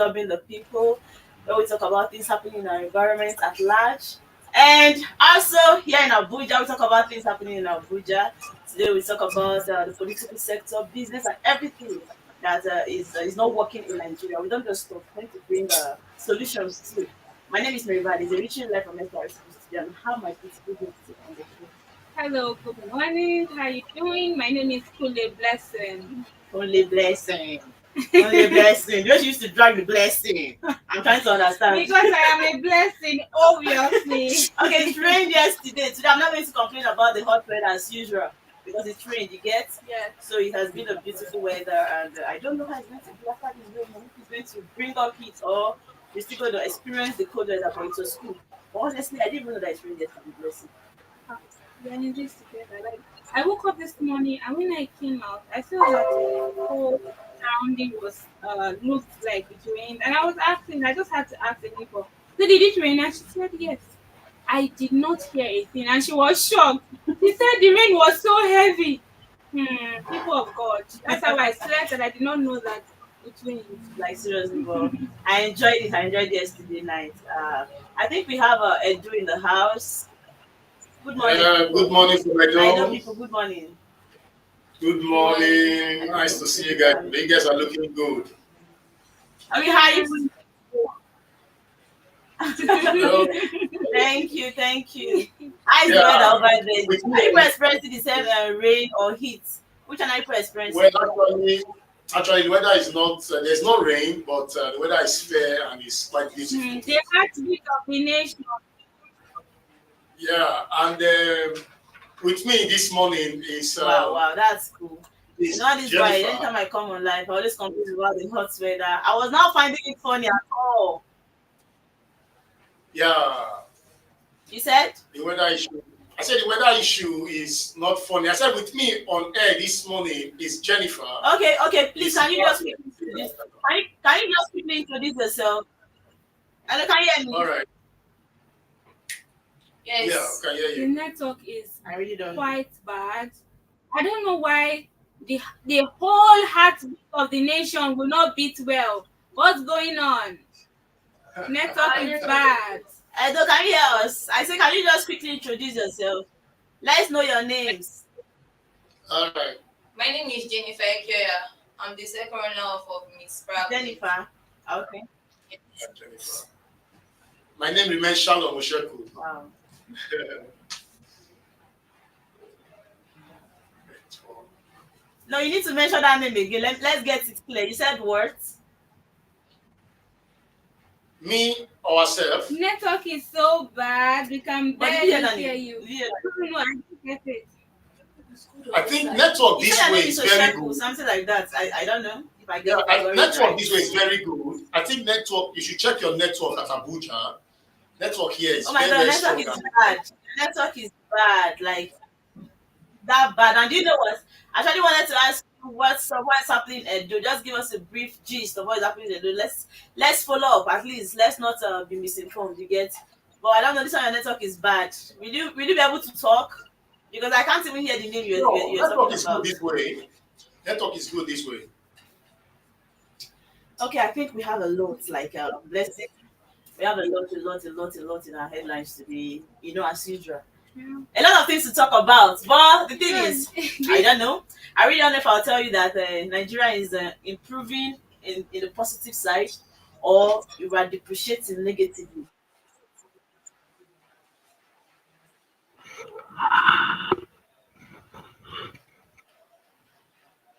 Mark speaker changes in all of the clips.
Speaker 1: disturbing the people, where we talk about things happening in our environment at large. And also here in Abuja, we talk about things happening in Abuja. Today we talk about the political sector, business, and everything that is not working in Nigeria. We don't just talk. We need to bring solutions too. My name is Mary It's a reaching life from SRC Studio, and how my beautiful guests on the show.
Speaker 2: Hello, good morning. How you doing? My name is Kule Blessing.
Speaker 1: Only blessing. Only blessing. Don't you used to drag the blessing. I'm trying to understand.
Speaker 2: Because I am a blessing, obviously.
Speaker 1: Okay, it rained yesterday. Today I'm not going to complain about the hot weather as usual because it rained, you get?
Speaker 2: Yes.
Speaker 1: So it has been a beautiful weather, and I don't know how it's going to be after this rain. If it's going to bring up heat or we're still going to experience the cold weather, but it was cool. But honestly, I didn't even know that it rained yesterday. Blessing.
Speaker 2: We are in this together. Like I woke up this morning and when I came out, I saw that the whole surrounding was looked like it rained. And I was asking, I just had to ask the neighbor, so did it rain? And she said yes. I did not hear a thing and she was shocked. She said the rain was so heavy. People of God. That's how I slept and I did not know that it rained.
Speaker 1: Like seriously, but I enjoyed it. I enjoyed yesterday night. I think we have Edu in the house. Good morning.
Speaker 3: Good morning from my
Speaker 1: I know
Speaker 3: dome.
Speaker 1: people. Good morning.
Speaker 3: Good morning. Nice to see you guys. You guys are looking good.
Speaker 1: I mean, how you?
Speaker 3: Hello.
Speaker 1: Thank you, thank you. How's the
Speaker 3: Yeah.
Speaker 1: weather over there?
Speaker 3: With
Speaker 1: Are you
Speaker 3: me,
Speaker 1: experiencing the same rain or heat? Which one are you experiencing?
Speaker 3: well, actually, the weather is not. There's no rain, but the weather is fair and it's quite beautiful.
Speaker 2: The heartbeat of the nation.
Speaker 3: Yeah, and with me this morning is
Speaker 1: Wow, that's cool. You
Speaker 3: is
Speaker 1: know, this is why
Speaker 3: Jennifer.
Speaker 1: anytime I come on live, I always complain about the hot weather. I was not finding it funny at all.
Speaker 3: Yeah,
Speaker 1: You said?
Speaker 3: the weather issue. I said the weather issue is not funny. I said with me on air this morning is Jennifer.
Speaker 1: Okay, please, can you just quickly introduce? Can you just quickly introduce yourself? Hello, can you hear me?
Speaker 3: All right.
Speaker 1: Yes.
Speaker 3: Yeah, can hear
Speaker 2: The
Speaker 3: you.
Speaker 2: network is
Speaker 1: I really don't.
Speaker 2: quite bad. I don't know why the whole heartbeat of the nation will not beat well. What's going on? Network is bad.
Speaker 1: Edo, can you hear us? I say, can you just quickly introduce yourself? Let's know your names.
Speaker 3: All right.
Speaker 4: My name is Jennifer Ekioya. I'm the second runner-up of Miss Prague.
Speaker 1: Jennifer. Okay.
Speaker 3: Yeah, Jennifer. My name remains Shalom Osheku.
Speaker 1: Wow. No, you need to mention that name again. Let's get it clear. You said what?
Speaker 3: Me, ourselves.
Speaker 2: Network is so bad. We can
Speaker 1: But did you hear
Speaker 2: barely
Speaker 1: that
Speaker 2: hear
Speaker 1: name?
Speaker 2: you.
Speaker 1: Did you hear
Speaker 2: I don't know. I don't get it.
Speaker 3: I think network
Speaker 1: You
Speaker 3: this
Speaker 1: said that
Speaker 3: way
Speaker 1: name
Speaker 3: is
Speaker 1: is
Speaker 3: very
Speaker 1: Oshaku,
Speaker 3: good.
Speaker 1: something like that. I don't know if I
Speaker 3: Yeah,
Speaker 1: get it.
Speaker 3: network this way is very good. I think network, you should check your network at Abuja. Network here is
Speaker 1: Oh my
Speaker 3: very,
Speaker 1: god,
Speaker 3: very
Speaker 1: network
Speaker 3: strong.
Speaker 1: is bad. Network is bad. Like that bad. And do you know what? I actually wanted to ask you what's happening in Edo. Just give us a brief gist of what's happening in Edo. Let's follow up at least. Let's not be misinformed. You get? But I don't know. This one your network is bad. Will you be able to talk? Because I can't even hear the name
Speaker 3: No,
Speaker 1: you're
Speaker 3: network
Speaker 1: talking
Speaker 3: is
Speaker 1: about.
Speaker 3: good this way. Network is good this way.
Speaker 1: Okay, I think we have a lot. Like let's see. We have a lot in our headlines today. You know, as usual.
Speaker 2: Yeah.
Speaker 1: A lot of things to talk about. But the thing is,
Speaker 2: Yes.
Speaker 1: I don't know. I really don't know if I'll tell you that Nigeria is improving in the positive side or you are depreciating negatively.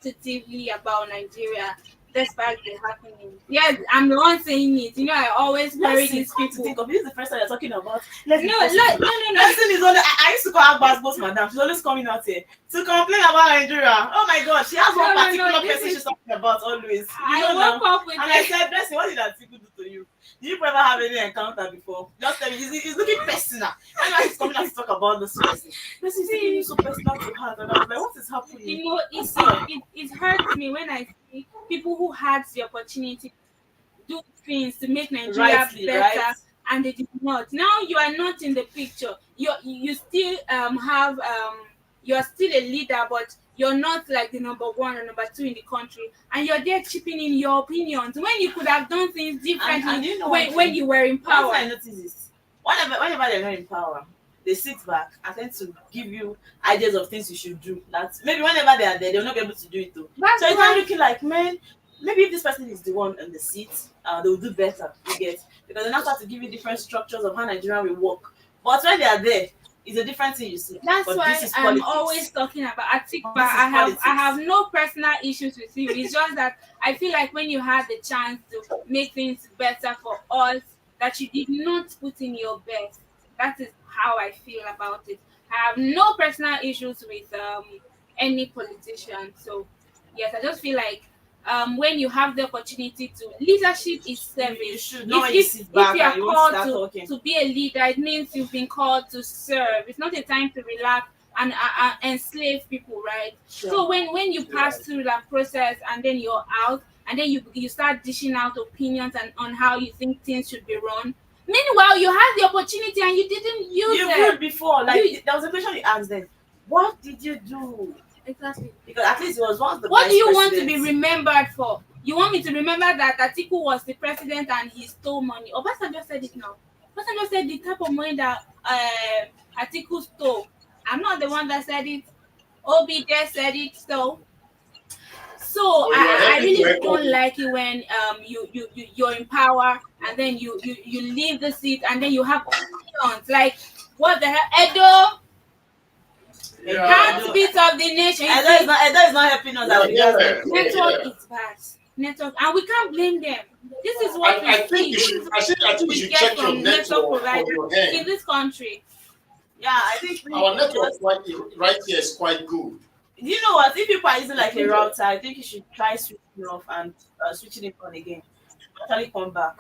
Speaker 2: Positively about Nigeria despite the happening. Yes, I'm the one saying it. You know, I always carry
Speaker 1: Let's see,
Speaker 2: these
Speaker 1: come to
Speaker 2: people.
Speaker 1: think of it, this is the first time you're talking about.
Speaker 2: No,
Speaker 1: Let's be
Speaker 2: no,
Speaker 1: positive.
Speaker 2: no.
Speaker 1: Person is only. I used to call her Basbos Madam. She's always coming out here to complain about Nigeria. Oh my God, she has one
Speaker 2: No,
Speaker 1: particular
Speaker 2: this
Speaker 1: person
Speaker 2: is-
Speaker 1: she's talking about always. You
Speaker 2: I
Speaker 1: know now.
Speaker 2: woke up with
Speaker 1: And I
Speaker 2: it.
Speaker 1: said, Blessing, what did that people do to you? Did you ever have any encounter before? Just tell me. It's looking personal. And now she's coming out to talk about this person. Blessing is taking you so personal to heart. And I was like, what is happening?
Speaker 2: You know, it hurts me when I see people who had the opportunity to do things to make Nigeria
Speaker 1: Rightly,
Speaker 2: better
Speaker 1: right?
Speaker 2: and they did not. Now you are not in the picture. You still have you're still a leader, but you're not like the number one or number two in the country, and you're there chipping in your opinions when you could have done things differently
Speaker 1: And you know
Speaker 2: when you were in
Speaker 1: one thing
Speaker 2: power.
Speaker 1: I notice is whenever they're not in power, they sit back and tend to give you ideas of things you should do. That maybe whenever they are there, they'll not be able to do it too.
Speaker 2: That's
Speaker 1: So it's
Speaker 2: why
Speaker 1: not looking like, man, maybe if this person is the one in the seat, they'll do better. You get, because they now start to give you different structures of how Nigeria will work. But when they are there, it's a different thing you see.
Speaker 2: That's
Speaker 1: But
Speaker 2: why
Speaker 1: this is
Speaker 2: I'm
Speaker 1: politics.
Speaker 2: always talking about Atiku.
Speaker 1: This is
Speaker 2: I
Speaker 1: politics.
Speaker 2: have no personal issues with you. It's just that I feel like when you had the chance to make things better for us, that you did not put in your best. That is how I feel about it. I have no personal issues with any politician. So yes, I just feel like when you have the opportunity to leadership is service.
Speaker 1: You should know when you sit
Speaker 2: If
Speaker 1: back
Speaker 2: you are
Speaker 1: and you want to
Speaker 2: called
Speaker 1: start talking.
Speaker 2: to be a leader, it means you've been called to serve. It's not a time to relax and enslave people, right?
Speaker 1: Sure.
Speaker 2: So when you pass through that process and then you're out and then you start dishing out opinions and on how you think things should be run. Meanwhile, you had the opportunity and you didn't use
Speaker 1: You've
Speaker 2: it.
Speaker 1: ruled before. Like
Speaker 2: You-
Speaker 1: there was a question you asked them. What did you do?
Speaker 2: Exactly.
Speaker 1: Because at least it was one of the
Speaker 2: What
Speaker 1: best
Speaker 2: do you want to be
Speaker 1: presidents.
Speaker 2: remembered for? You want me to remember that Atiku was the president and he stole money? Obasanjo said it now. Obasanjo said the type of money that Atiku stole. I'm not the one that said it. Obi there said it. So
Speaker 3: Oh, you are
Speaker 2: I
Speaker 3: helping to
Speaker 2: really
Speaker 3: echo
Speaker 2: don't
Speaker 3: me.
Speaker 2: like it when you're in power and then you leave the seat and then you have opinions like what the hell, Edo,
Speaker 3: Yeah.
Speaker 2: heartbeat of the nation. You
Speaker 1: Edo
Speaker 2: see,
Speaker 1: is not helping us as
Speaker 3: Yeah,
Speaker 1: regards
Speaker 3: yeah.
Speaker 2: network is bad. Network, and we can't blame them. This is what we
Speaker 3: I think
Speaker 2: see.
Speaker 3: you
Speaker 2: This
Speaker 3: should.
Speaker 2: is
Speaker 3: I think you
Speaker 2: we
Speaker 3: should
Speaker 2: get
Speaker 3: check your
Speaker 2: from network
Speaker 3: network from
Speaker 2: providers
Speaker 3: your
Speaker 2: in
Speaker 3: end.
Speaker 2: this country.
Speaker 1: Yeah, I think
Speaker 3: Our network right here is quite good.
Speaker 1: you know what? If people are using like a router, I think you should try switching off and switching it on again. Actually, come back.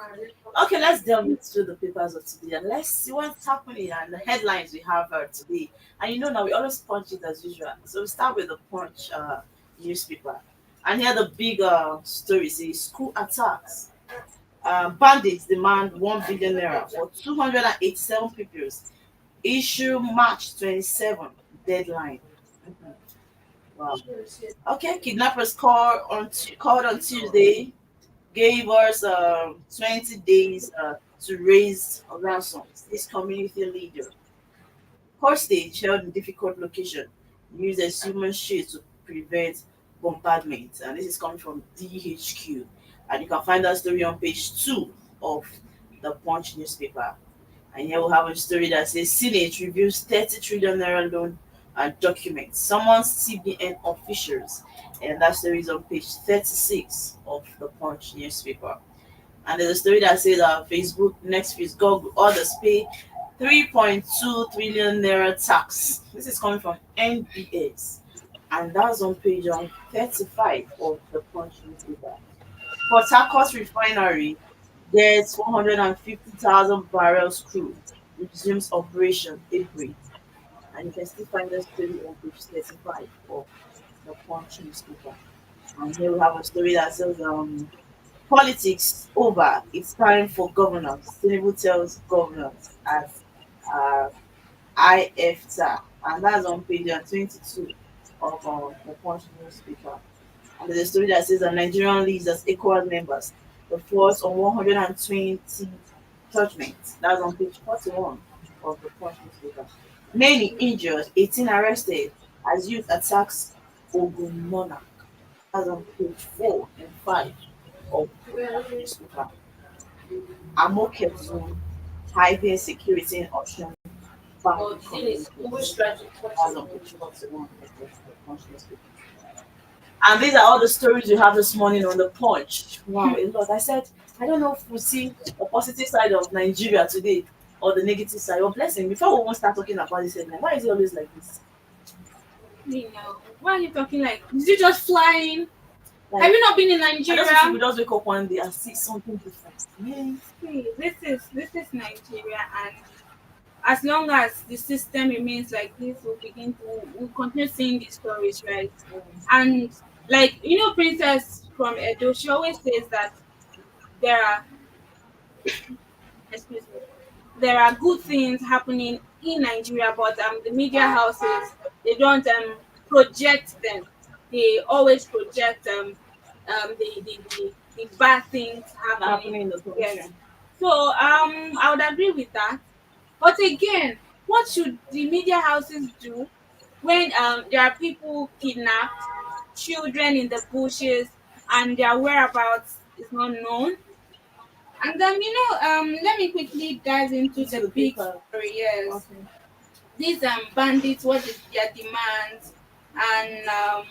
Speaker 1: Okay, let's delve into the papers of today and let's see what's happening and the headlines we have today. And you know now we always punch it as usual. So we start with the Punch newspaper. And here the big story says school attacks. Bandits demand 1 billion naira for 287 pupils. Issue March 27 deadline. Mhm. Wow. Okay, kidnappers called on Tuesday, gave us 20 days to raise a ransom. This community leader, hostage held in difficult location, uses human shield to prevent bombardment. And this is coming from DHQ. And you can find that story on page 2 of the Punch newspaper. And here we have a story that says Senate reviews 30 trillion naira loan and documents. Summons CBN officials. And that story is on page 36 of the Punch newspaper. And there's a story that says Facebook, next phase, Google, others pay 3.2 trillion naira tax. This is coming from NBS. And that's on page 35 of the Punch newspaper. Port Harcourt refinery gets 150,000 barrels crude, resumes operation April. And you can still find the story on page 35 of the Punch newspaper. And here we have a story that says politics over. It's time for governance. Tinubu tells governors at uh, IFTA. And that's on page 22 of the Punch newspaper. And there's a story that says that Nigerian leads as equal members. The force on 120 judgments. That's on page 41 of the Punch newspaper. Many injured, 18 arrested as youth attacks Ogun Monarch. That's on page 4 and 5 of the newspaper. Amoke Zone, highway security in Ocean Bank. That's on page 41 of the Punch newspaper. And these are all the stories we have this morning on the Punch. Wow, a lot. I said, I don't know if we see the positive side of Nigeria today or the negative side. Oh, blessing. Before we won't start talking about this headline, why is it always like this?
Speaker 2: You know, why are you talking like? Did you just fly in?
Speaker 1: Like,
Speaker 2: Have you not been in
Speaker 1: I just
Speaker 2: Nigeria?
Speaker 1: think we just wake up one day and see something different. Yeah.
Speaker 2: See, this is Nigeria, and as long as the system remains like this, we'll continue seeing these stories, right? And like Princess from Edo, she always says that there are excuse me, there are good things happening in Nigeria, but the media houses they don't project them. They always project the bad things happening.
Speaker 1: happening in the
Speaker 2: Yes.
Speaker 1: country.
Speaker 2: So I would agree with that. But again, what should the media houses do when there are people kidnapped, children in the bushes, and their whereabouts is not known? And then let me quickly dive into
Speaker 1: Into
Speaker 2: the
Speaker 1: the
Speaker 2: big
Speaker 1: paper.
Speaker 2: story. Yes,
Speaker 1: Okay.
Speaker 2: these bandits, what is their demands, and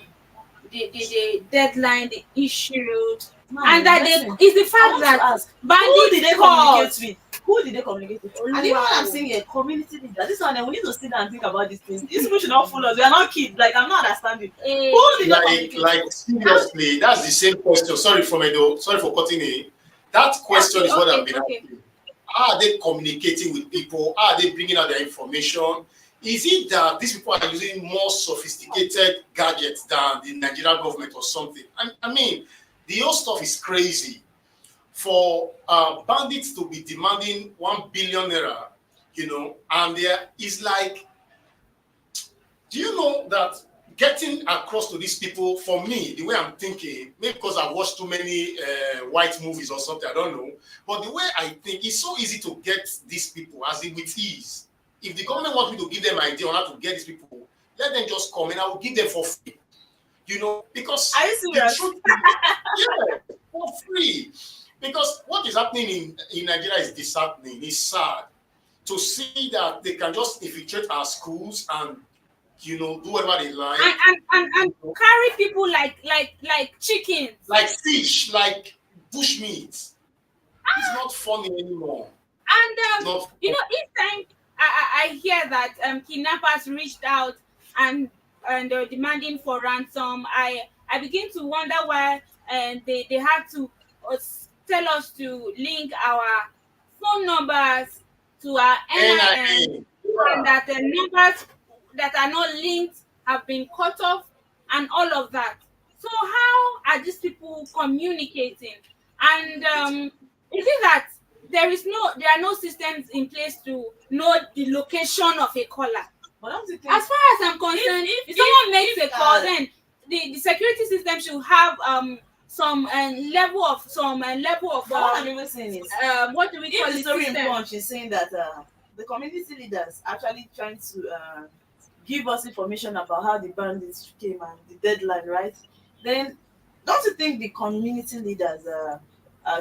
Speaker 2: the deadline they issued, and
Speaker 1: Man,
Speaker 2: that
Speaker 1: listen.
Speaker 2: is the
Speaker 1: I
Speaker 2: fact
Speaker 1: want to
Speaker 2: that
Speaker 1: ask, who did
Speaker 2: bandits
Speaker 1: they
Speaker 2: called.
Speaker 1: communicate with? Who did they communicate with? And even when I'm
Speaker 2: Oluwa.
Speaker 1: saying a community leader, this one, we need to sit down and think about these things. These people should not fool us. We are not kids. Like, I'm not understanding. Who did they communicate
Speaker 3: Like
Speaker 1: with? How?
Speaker 3: seriously, that's the same question. Sorry for me though. Sorry for cutting in. That question is what I've
Speaker 2: Okay,
Speaker 3: been
Speaker 2: okay.
Speaker 3: asking. How are they communicating with people? How are they bringing out their information? Is it that these people are using more sophisticated gadgets than the Nigerian government or something? I mean, the whole stuff is crazy. For bandits to be demanding 1 billion naira, and there is like, do you know that getting across to these people, for me, the way I'm thinking, maybe because I've watched too many white movies or something, I don't know, but the way I think, it's so easy to get these people, as in with ease. If the government wants me to give them an idea on how to get these people, let them just come and I will give them for free. Because
Speaker 1: Are you
Speaker 3: the
Speaker 1: serious?
Speaker 3: truth is, yeah, for free. Because what is happening in Nigeria is disheartening, it's sad to see that they can just infiltrate our schools and do whatever they like.
Speaker 2: And carry people like chickens.
Speaker 3: Like fish, like bush meat. It's not funny anymore.
Speaker 2: And
Speaker 3: Not
Speaker 2: each time I hear that kidnappers reached out and they're demanding for ransom, I begin to wonder why they had to tell us to link our phone numbers to our NIN,
Speaker 3: NIA.
Speaker 2: and that the numbers that are not linked have been cut off, and all of that. So how are these people communicating? And is it that there are no systems in place to know the location of a caller?
Speaker 1: But don't you think?
Speaker 2: As far as I'm concerned, if someone makes a call, then the security system should have some level of
Speaker 1: But what I'm even saying is,
Speaker 2: what do we call
Speaker 1: if the
Speaker 2: it,
Speaker 1: story in
Speaker 2: system?
Speaker 1: Punch is saying that the community leaders actually trying to give us information about how the bandits came and the deadline, right? Then don't you think the community leaders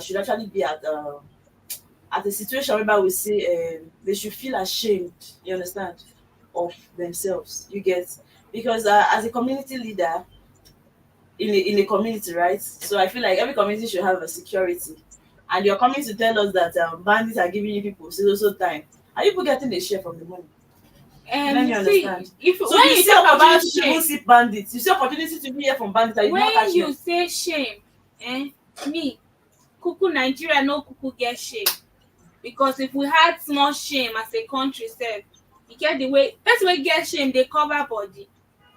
Speaker 1: should actually be at a situation whereby we say they should feel ashamed, you understand, of themselves. You get, because as a community leader in a community, right? So I feel like every community should have a security, and you're coming to tell us that bandits are giving you people so time. Are you people getting a share from the money? Let me
Speaker 2: See,
Speaker 1: understand.
Speaker 2: if
Speaker 1: So
Speaker 2: when
Speaker 1: you
Speaker 2: you
Speaker 1: see
Speaker 2: talk about
Speaker 1: opportunity to
Speaker 2: shame,
Speaker 1: even see bandits, you see opportunity to hear from bandits, and you not
Speaker 2: when
Speaker 1: catch
Speaker 2: you
Speaker 1: them.
Speaker 2: say shame, me, kuku Nigeria no kuku get shame, because if we had small shame as a country sef, e get the way person wey get shame dey cover body.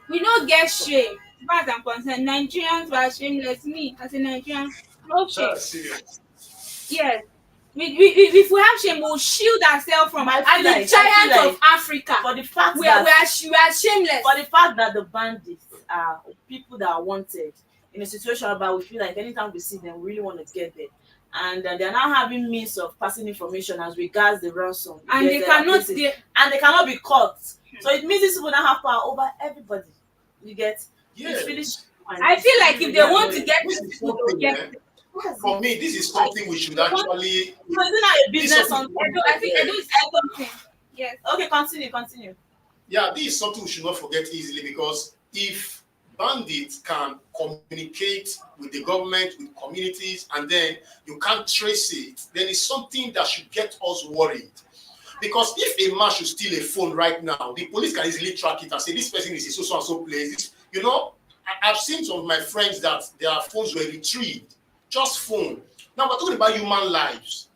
Speaker 2: We no get shame. As far as I'm concerned, Nigerians were shameless. Me as a Nigerian, no shame.
Speaker 3: That's serious.
Speaker 2: Yes. If we have shame, we'll shield ourselves from
Speaker 1: I
Speaker 2: as
Speaker 1: feel
Speaker 2: the
Speaker 1: like- I
Speaker 2: giants
Speaker 1: feel like
Speaker 2: of Africa.
Speaker 1: For the fact
Speaker 2: We are
Speaker 1: that
Speaker 2: shameless.
Speaker 1: for the fact that the bandits are people that are wanted in a situation where we feel like anytime we see them, we really want to get there. And they're now having means of passing information as regards the ransom.
Speaker 2: And
Speaker 1: Yes,
Speaker 2: they
Speaker 1: there are
Speaker 2: cannot
Speaker 1: places.
Speaker 2: they,
Speaker 1: And they cannot be caught. So it means these people now have power over everybody. You get?
Speaker 3: Yeah.
Speaker 1: It's really
Speaker 2: I feel like if they want to get
Speaker 3: This
Speaker 2: these
Speaker 3: is
Speaker 2: people, they'll
Speaker 3: something,
Speaker 2: get
Speaker 3: eh?
Speaker 2: it.
Speaker 3: For me, this is something we should actually.
Speaker 1: So is it not a business on
Speaker 2: I think Edo is something. Yes.
Speaker 1: Okay, continue.
Speaker 3: Yeah, this is something we should not forget easily, because if bandits can communicate with the government, with communities, and then you can't trace it, then it's something that should get us worried. Because if a man should steal a phone right now, the police can easily track it and say this person is in so and so place. I've seen some of my friends that their phones were retrieved, just phone. Now we're talking about human lives.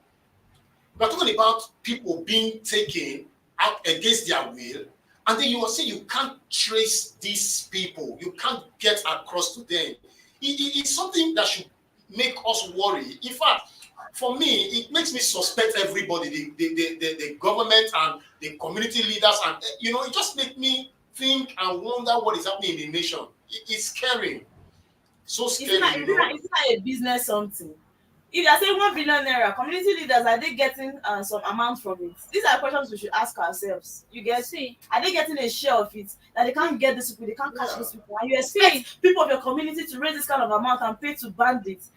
Speaker 3: We're talking about people being taken out against their will, and then you will say you can't trace these people, you can't get across to them. It's something that should make us worry. In fact, for me, it makes me suspect everybody, the government and the community leaders, and it just makes me think and wonder what is happening in the nation. It's scary. So
Speaker 1: Is
Speaker 3: scary,
Speaker 1: it not,
Speaker 3: you
Speaker 1: is it not,
Speaker 3: know.
Speaker 1: is it not a business something? If you are saying 1 billion naira, community leaders, are they getting some amount from it? These are questions we should ask ourselves. You get?
Speaker 2: See,
Speaker 1: Are they getting a share of it? That they can't get these people, they can't catch
Speaker 3: Yeah.
Speaker 1: these people, and you
Speaker 2: see,
Speaker 1: expect people of your community to raise this kind of amount and pay to bandits?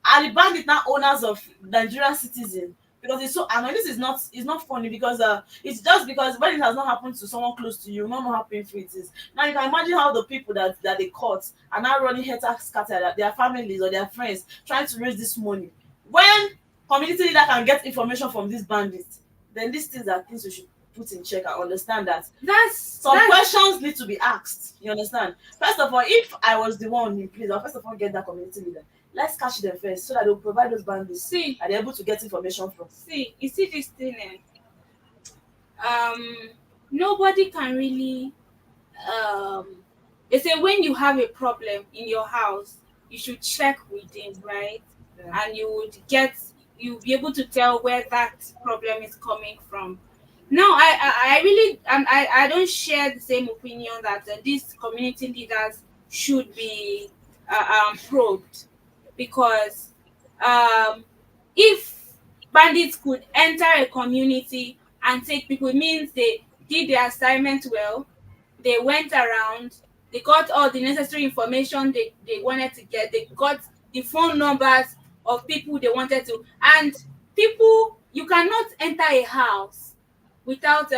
Speaker 1: Are the bandits now owners of Nigerian citizens? Because it's so annoying. This is not, it's not funny, because it's just because when it has not happened to someone close to you, you don't know how painful it is. Now you can imagine how the people that they caught are now running head scatter their families or their friends trying to raise this money. When community leader can get information from these bandits, then these things are things we should put in check and understand that some
Speaker 2: that's
Speaker 1: questions need to be asked. You understand? First of all, if I was the one in place, I'll first of all get that community leader. Let's catch them first so that they'll provide those bandits
Speaker 2: see,
Speaker 1: and they're able to get information from.
Speaker 2: see. You see this thing, nobody can really um they say when you have a problem in your house, you should check within, right?
Speaker 1: Yeah.
Speaker 2: And you'll be able to tell where that problem is coming from. No, I really I don't share the same opinion that these community leaders should be probed, because um if bandits could enter a community and take people, it means they did their assignment well. They went around, they got all the necessary information they wanted to get, they got the phone numbers of people they wanted to. And people, you cannot enter a house without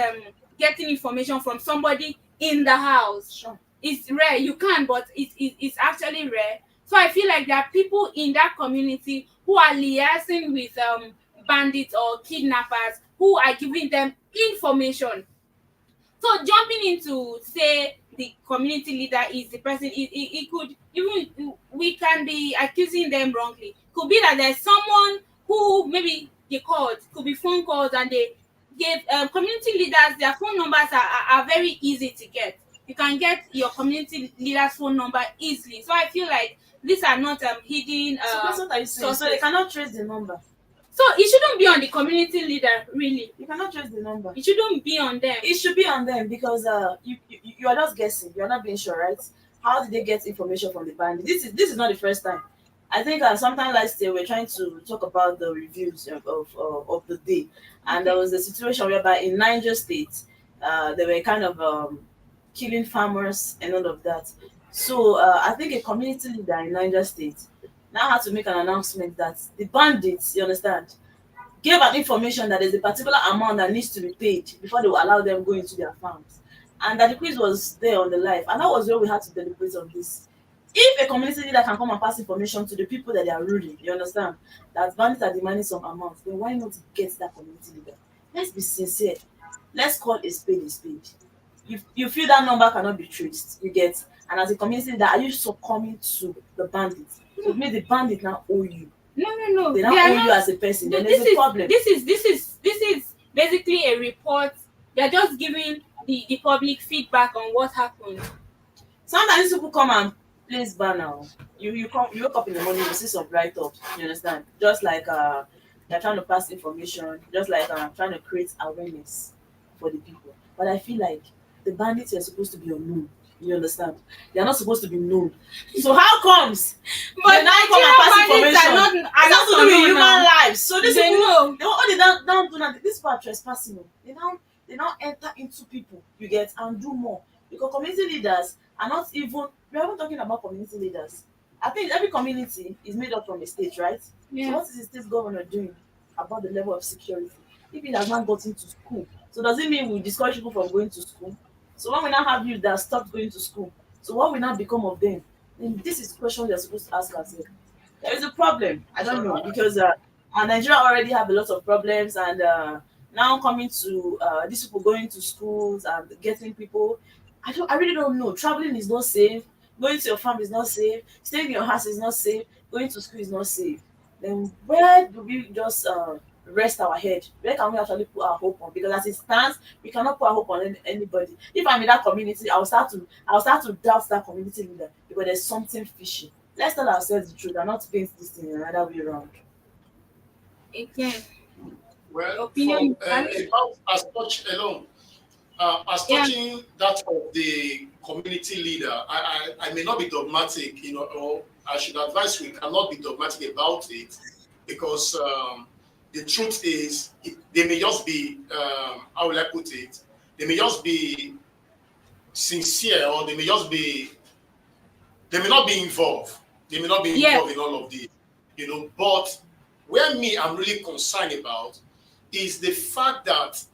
Speaker 2: getting information from somebody in the house.
Speaker 1: Sure.
Speaker 2: It's rare, you can, but it's actually rare. So I feel like there are people in that community who are liaising with bandits or kidnappers, who are giving them information. So jumping into, say, the community leader is the person, it could even, we can be accusing them wrongly. Could be that there's someone who maybe they called, could be phone calls, and they gave community leaders their phone numbers are very easy to get. You can get your community leader's phone number easily. So I feel like these are not hidden
Speaker 1: So that's what I say. So they
Speaker 2: sources.
Speaker 1: cannot trace the number.
Speaker 2: So it shouldn't be on the community leader, really.
Speaker 1: You cannot trace the number.
Speaker 2: It shouldn't be on them.
Speaker 1: It should be on them, because you are just guessing. You are not being sure, right? How did they get information from the bandit? This is not the first time. I think sometime last year we were trying to talk about the reviews of the day, and there was a situation whereby in Niger State, they were kind of killing farmers and all of that. So I think a community leader in Niger State now had to make an announcement that the bandits, you understand, gave an information that there's a particular amount that needs to be paid before they will allow them go into their farms. And that the quiz was there on the live. And that was where we had to deliberate on this. If a community leader can come and pass information to the people that they are ruling, you understand, that bandits are demanding some amount, then why not get that community leader? Let's be sincere. Let's call a spade a spade. You feel that number cannot be traced, you get. And as a community leader, are you succumbing to the bandits? So it means the bandit now owe you.
Speaker 2: No.
Speaker 1: They now
Speaker 2: They are
Speaker 1: owe
Speaker 2: not.
Speaker 1: you as a person. Then
Speaker 2: This
Speaker 1: there's a problem.
Speaker 2: is basically a report. They're just giving the public feedback on what happened.
Speaker 1: Sometimes people come and place banner. You wake up in the morning, you see some write ups, you understand? Just like they're trying to pass information, just like trying to create awareness for the people. But I feel like the bandits are supposed to be unknown. You understand? They are not supposed to be known. So how comes
Speaker 2: But
Speaker 1: they now come and pass
Speaker 2: Nigerian bandits
Speaker 1: information?
Speaker 2: are
Speaker 1: It's not to do with
Speaker 2: unknown
Speaker 1: human
Speaker 2: now.
Speaker 1: lives. So this
Speaker 2: They
Speaker 1: people,
Speaker 2: know.
Speaker 1: they don't do nothing. These people are trespassing. They now enter into people, you get, and do more. Because community leaders are not even, we're even talking about community leaders. I think every community is made up from a state, right? So
Speaker 2: Yeah.
Speaker 1: what is the state governor doing about the level of security? If it has not gotten to school, so does it mean we discourage people from going to school? So when we now have youth that stopped going to school, so what will now become of them? Then this is the question we are supposed to ask ourselves. There is a problem. I don't know, because Nigeria already have a lot of problems, and now coming to these people going to schools and getting people. I really don't know. Traveling is not safe. Going to your farm is not safe. Staying in your house is not safe. Going to school is not safe. Then where do we just rest our head? Where can we actually put our hope on? Because as it stands, we cannot put our hope on anybody. If I'm in that community, I'll start to doubt that community leader, because there's something fishy. Let's tell ourselves the truth and not paint this thing another way around.
Speaker 2: Again,
Speaker 3: Well,
Speaker 2: opinion.
Speaker 3: about as touch alone, as
Speaker 2: Yeah.
Speaker 3: touching that of the community leader, I may not be dogmatic, or I should advise we cannot be dogmatic about it, because the truth is, they may just be, how will I put it? They may just be sincere, or they may not be involved. They may not be
Speaker 2: Yes.
Speaker 3: involved in all of this, But where I'm really concerned about is the fact that,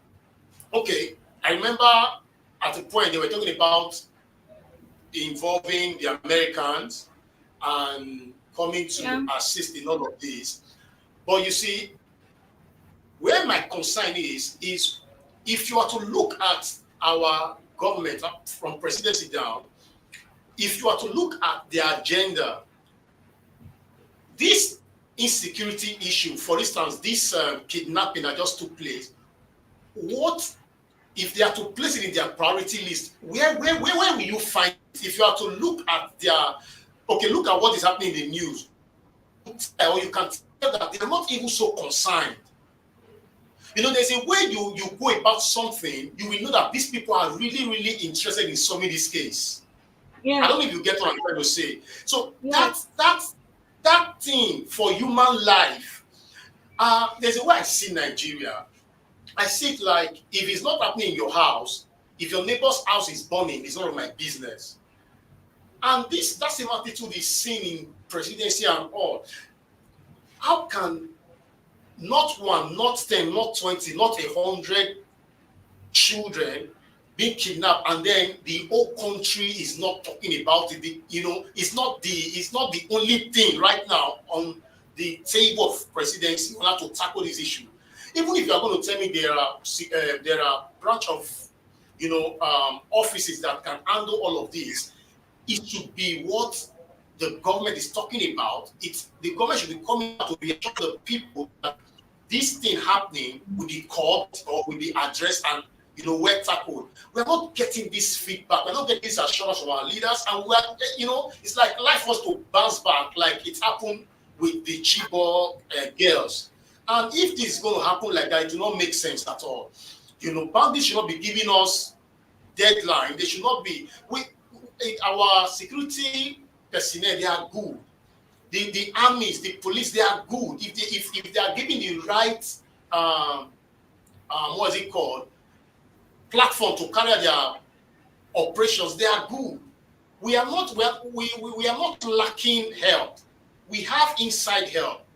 Speaker 3: okay, I remember at a point they were talking about involving the Americans and coming to assist in all of this. But you see, where my concern is if you are to look at our government from presidency down, if you are to look at their agenda, this insecurity issue, for instance, this kidnapping that just took place, what if they are to place it in their priority list? Where will you find it? If you are to look at look at what is happening in the news, or you can tell that they're not even so concerned. There's a way you go about something, you will know that these people are really, really interested in solving this case.
Speaker 2: Yeah.
Speaker 3: I don't know if you get what I'm trying to say. So that thing for human life, there's a way I see Nigeria. I see it like, if it's not happening in your house, if your neighbor's house is burning, it's none of my business. And that same attitude is seen in presidency and all. How can not 1, not 10, not 20, not 100 children being kidnapped, and then the whole country is not talking about it? It's not the only thing right now on the table of presidency in order to tackle this issue. Even if you are going to tell me there are branch of offices that can handle all of this, it should be what the government is talking about. The government should be coming out to reassure the people that this thing happening will be caught or will be addressed and well tackled. We're not getting this feedback. We're not getting this assurance from our leaders, and it's like life wants to bounce back, like it happened with the Chibok girls. And if this is going to happen like that, it do not make sense at all. Bandits should not be giving us deadline. They should not be. Our security personnel, they are good. The armies, the police, they are good. If they are given the right, what is it called, platform to carry their operations, they are good. We are not lacking help. We have inside help.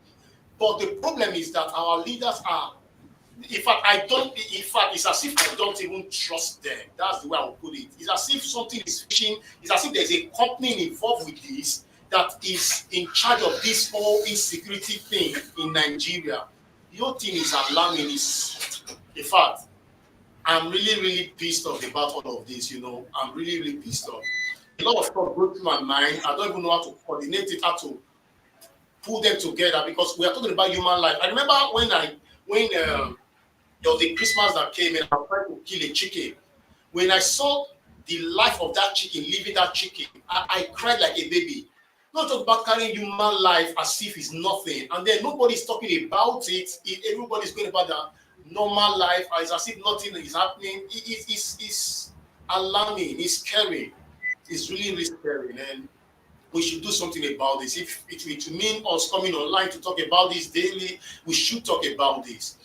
Speaker 3: But the problem is that our leaders are, in fact, it's as if I don't even trust them. That's the way I would put it. It's as if something is fishing. It's as if there's a company involved with this that is in charge of this whole insecurity thing in Nigeria. The whole thing is alarming. In fact, I'm really, really pissed off about all of this. I'm really, really pissed off. A lot of stuff goes through my mind. I don't even know how to coordinate it, how to pull them together, because we are talking about human life. I remember when there was a Christmas that came and I was trying to kill a chicken. When I saw the life of that chicken, leaving that chicken, I cried like a baby. Not talk about carrying human life as if it's nothing, and then nobody's talking about it. Everybody's going about the normal life as if nothing is happening. It's alarming. It's scary. It's really, really scary, and we should do something about this. If it will mean us coming online to talk about this daily, we should talk about this.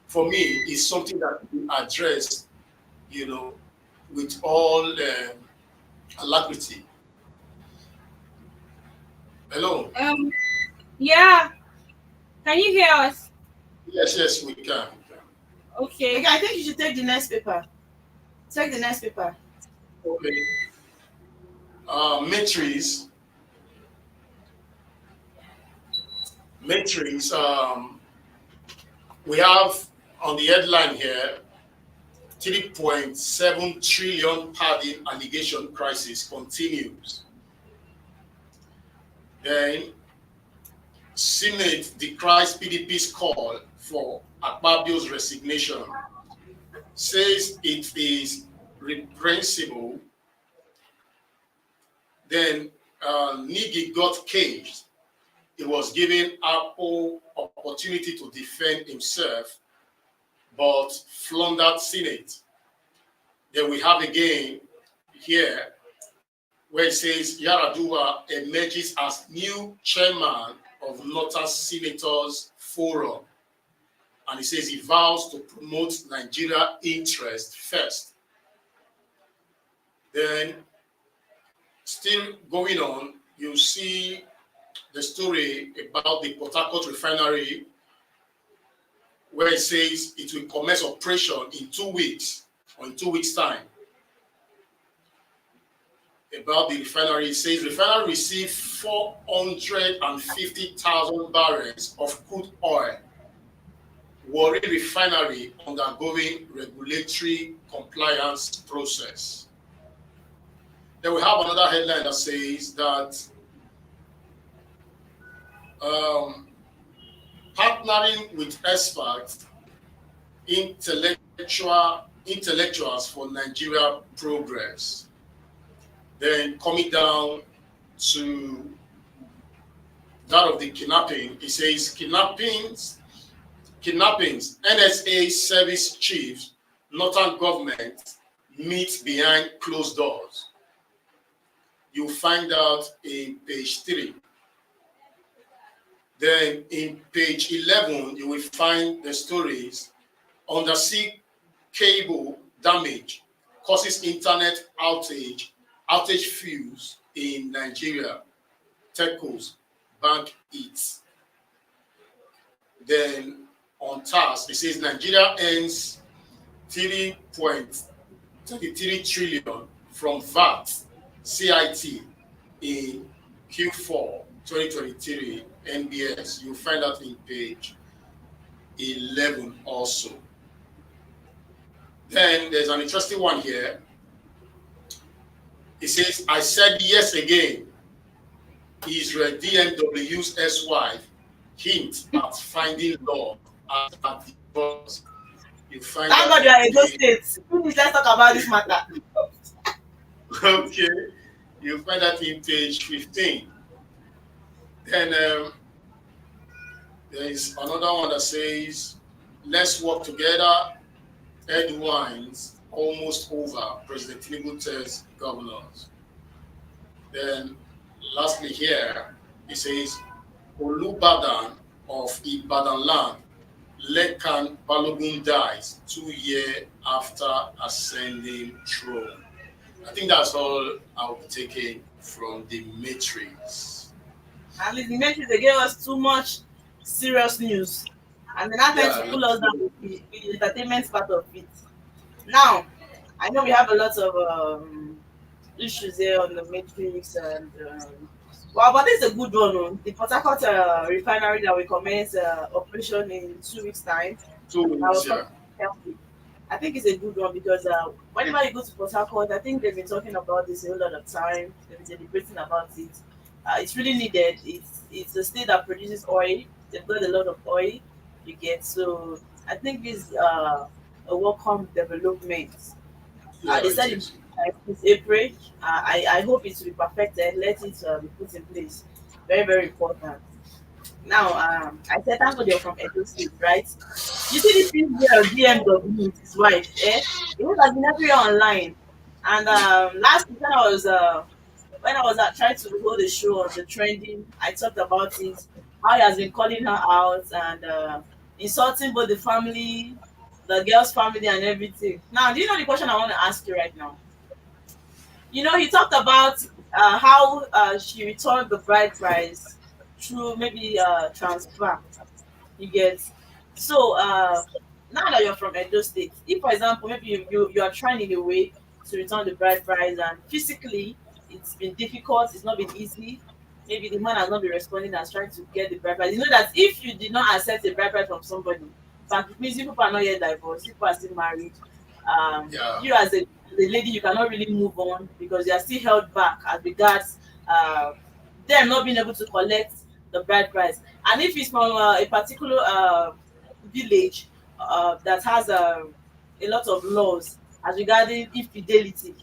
Speaker 3: For me, it's something that we address, with all alacrity. Hello.
Speaker 2: Yeah. Can you hear us?
Speaker 3: Yes, we can.
Speaker 2: Okay.
Speaker 1: I think you should take the next paper. Take the next paper.
Speaker 3: Okay. Matrix. We have on the headline here, 3.7 trillion padding allegation crisis continues. Then, Senate decries PDP's call for Akpabio's resignation, says it is reprehensible. Then, Nigi got caged. He was given ample opportunity to defend himself, but floundered Senate. Then we have again here where it says Yaradua emerges as new chairman of Northern Senators Forum. And he says he vows to promote Nigeria interest first. Then, still going on, you see the story about the Port Harcourt refinery, where it says it will commence operation in 2 weeks, or in 2 weeks' time. About the refinery, it says refinery received 450,000 barrels of crude oil. Warri Refinery undergoing regulatory compliance process. Then we have another headline that says that partnering with experts, intellectuals for Nigeria progress. Then coming down to that of the kidnapping, it says kidnappings, NSA service chiefs, Northern government meet behind closed doors. You'll find out in page 3. Then in page 11, you will find the stories. Undersea cable damage causes internet outage fuse in Nigeria. Telcos bank it. Then on task, it says Nigeria earns 3.33 trillion from VAT CIT in Q4 2023 NBS. You'll find that in page 11 also. Then there's an interesting one here. It says, I said yes again. Israel DMW's ex-wife hint at finding love at divorce. You find
Speaker 1: Thank God you are in those states. Please, let's talk about this matter.
Speaker 3: Okay. You find that in page 15. Then there is another one that says, let's work together. Ed Wines almost over. President Tinubu tells governors. Then lastly here, it says, Olubadan of Ibadan land, Lekan Balogun dies 2 years after ascending throne. I think that's all I'll be taking from the Matrix.
Speaker 1: At least the Matrix, they gave us too much serious news. And then I tend to pull us down with the entertainment part of it. Now, I know we have a lot of issues here on the Matrix, and well, but this is a good one. The Port Harcourt refinery that will commence operation in 2 weeks' time.
Speaker 3: 2 weeks, yeah.
Speaker 1: I think it's a good one because whenever you go to Port Harcourt, I think they've been talking about this a whole lot of time. They've been deliberating about it. It's really needed. It's a state that produces oil. They've got a lot of oil. You get, so I think it's a welcome development.
Speaker 3: Yeah,
Speaker 1: They said it's April. I hope it will be perfected. Let it be put in place. Very, very important. Now, I said thank God you're from Edo State, right? You see this thing here of BMW with his wife, eh? It was like been everywhere online. And last week when I was trying to hold a show on the trending, I talked about it. How he has been calling her out and insulting both the family, the girl's family, and everything. Now, do you know the question I want to ask you right now? You know, he talked about how she returned the bride price through maybe transfer. You get, so now that you're from Edo State, if for example maybe you are trying in a way to return the bride price and physically it's been difficult, it's not been easy, maybe the man has not been responding as trying to get the bride price. You know that if you did not accept a bride price from somebody, but it means you people are not yet divorced, people are still married. You as a lady, you cannot really move on because you are still held back as regards them not being able to collect the bride price. And if it's from a particular village that has a lot of laws as regarding infidelity,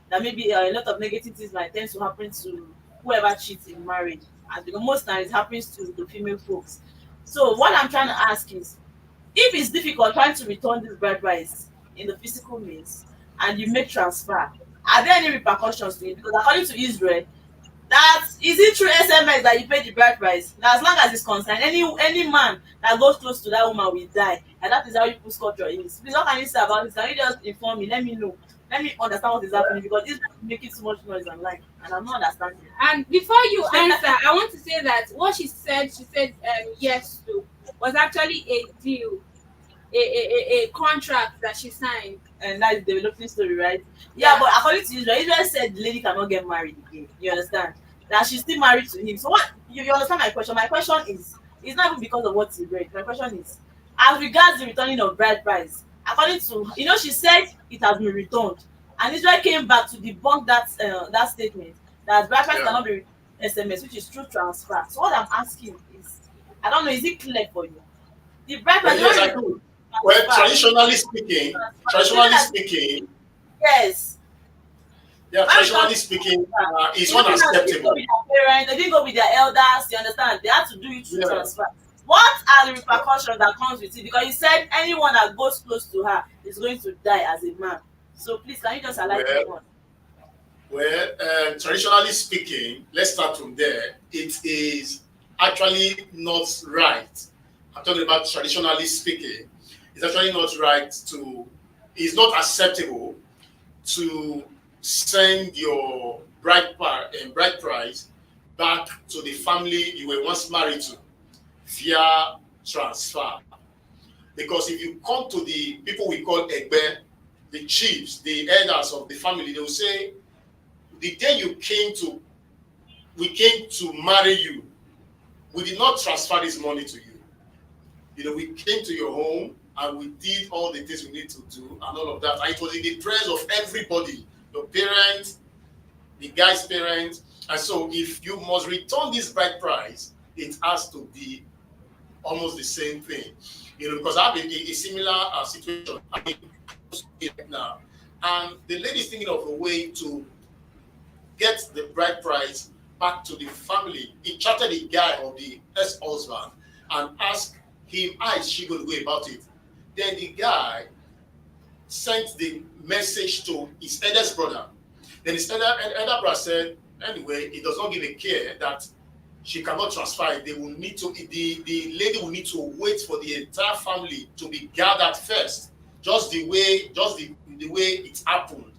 Speaker 1: that maybe a lot of negative things might tend to happen to whoever cheats in marriage, and because most times it happens to the female folks. So what I'm trying to ask is, if it's difficult trying to return this bride price in the physical means and you make transfer, Are there any repercussions to it? Because according to Israel, that is it through SMS that you pay the bride price. Now, as long as it's concerned, any man that goes close to that woman will die, and that is how people's culture is. Please, what can you say about this? Can you just inform me? Let me know. Let me understand what is happening because this is making too much noise online, and I'm not understanding.
Speaker 2: And before you answer, I want to say that what she said yes to was actually a deal, a contract that she signed.
Speaker 1: And that is developing story, right? Yeah, but according to Israel, Israel said the lady cannot get married again. You understand? That she's still married to him. So what you understand my question? My question is it's not even because of what he read. My question is as regards the returning of bride price, according to she said it has been returned. And Israel came back to debunk that statement that bride price cannot be SMS, which is true transfer. So what I'm asking is I don't know, is it clear for you? The bride price
Speaker 3: Yes, I do. Well, traditionally speaking,
Speaker 1: yes.
Speaker 3: Yeah, traditionally speaking, it's unacceptable.
Speaker 1: They didn't go with their elders, you understand? They had to do it through transfer. What are the repercussions that comes with it? Because you said anyone that goes close to her is going to die as a man. So please, can you just highlight that one?
Speaker 3: Well, traditionally speaking, let's start from there. It is actually not right. I'm talking about traditionally speaking. It's actually not right it's not acceptable to send your bride price back to the family you were once married to via transfer. Because if you come to the people we call Egbe, the chiefs, the elders of the family, they will say, the day we came to marry you, we did not transfer this money to you. We came to your home and we did all the things we need to do and all of that. And it was in the presence of everybody, your parents, the guy's parents. And so if you must return this bride price, it has to be almost the same thing. Because I have a similar situation now. And the lady's thinking of a way to get the bride price back to the family. He chatted the guy or the ex-husband and asked him, how is she going to go about it? Then the guy sent the message to his eldest brother. Then his elder brother said, anyway, he does not give a care that she cannot transfer it. They will need to, the lady will need to wait for the entire family to be gathered first. Just the way it happened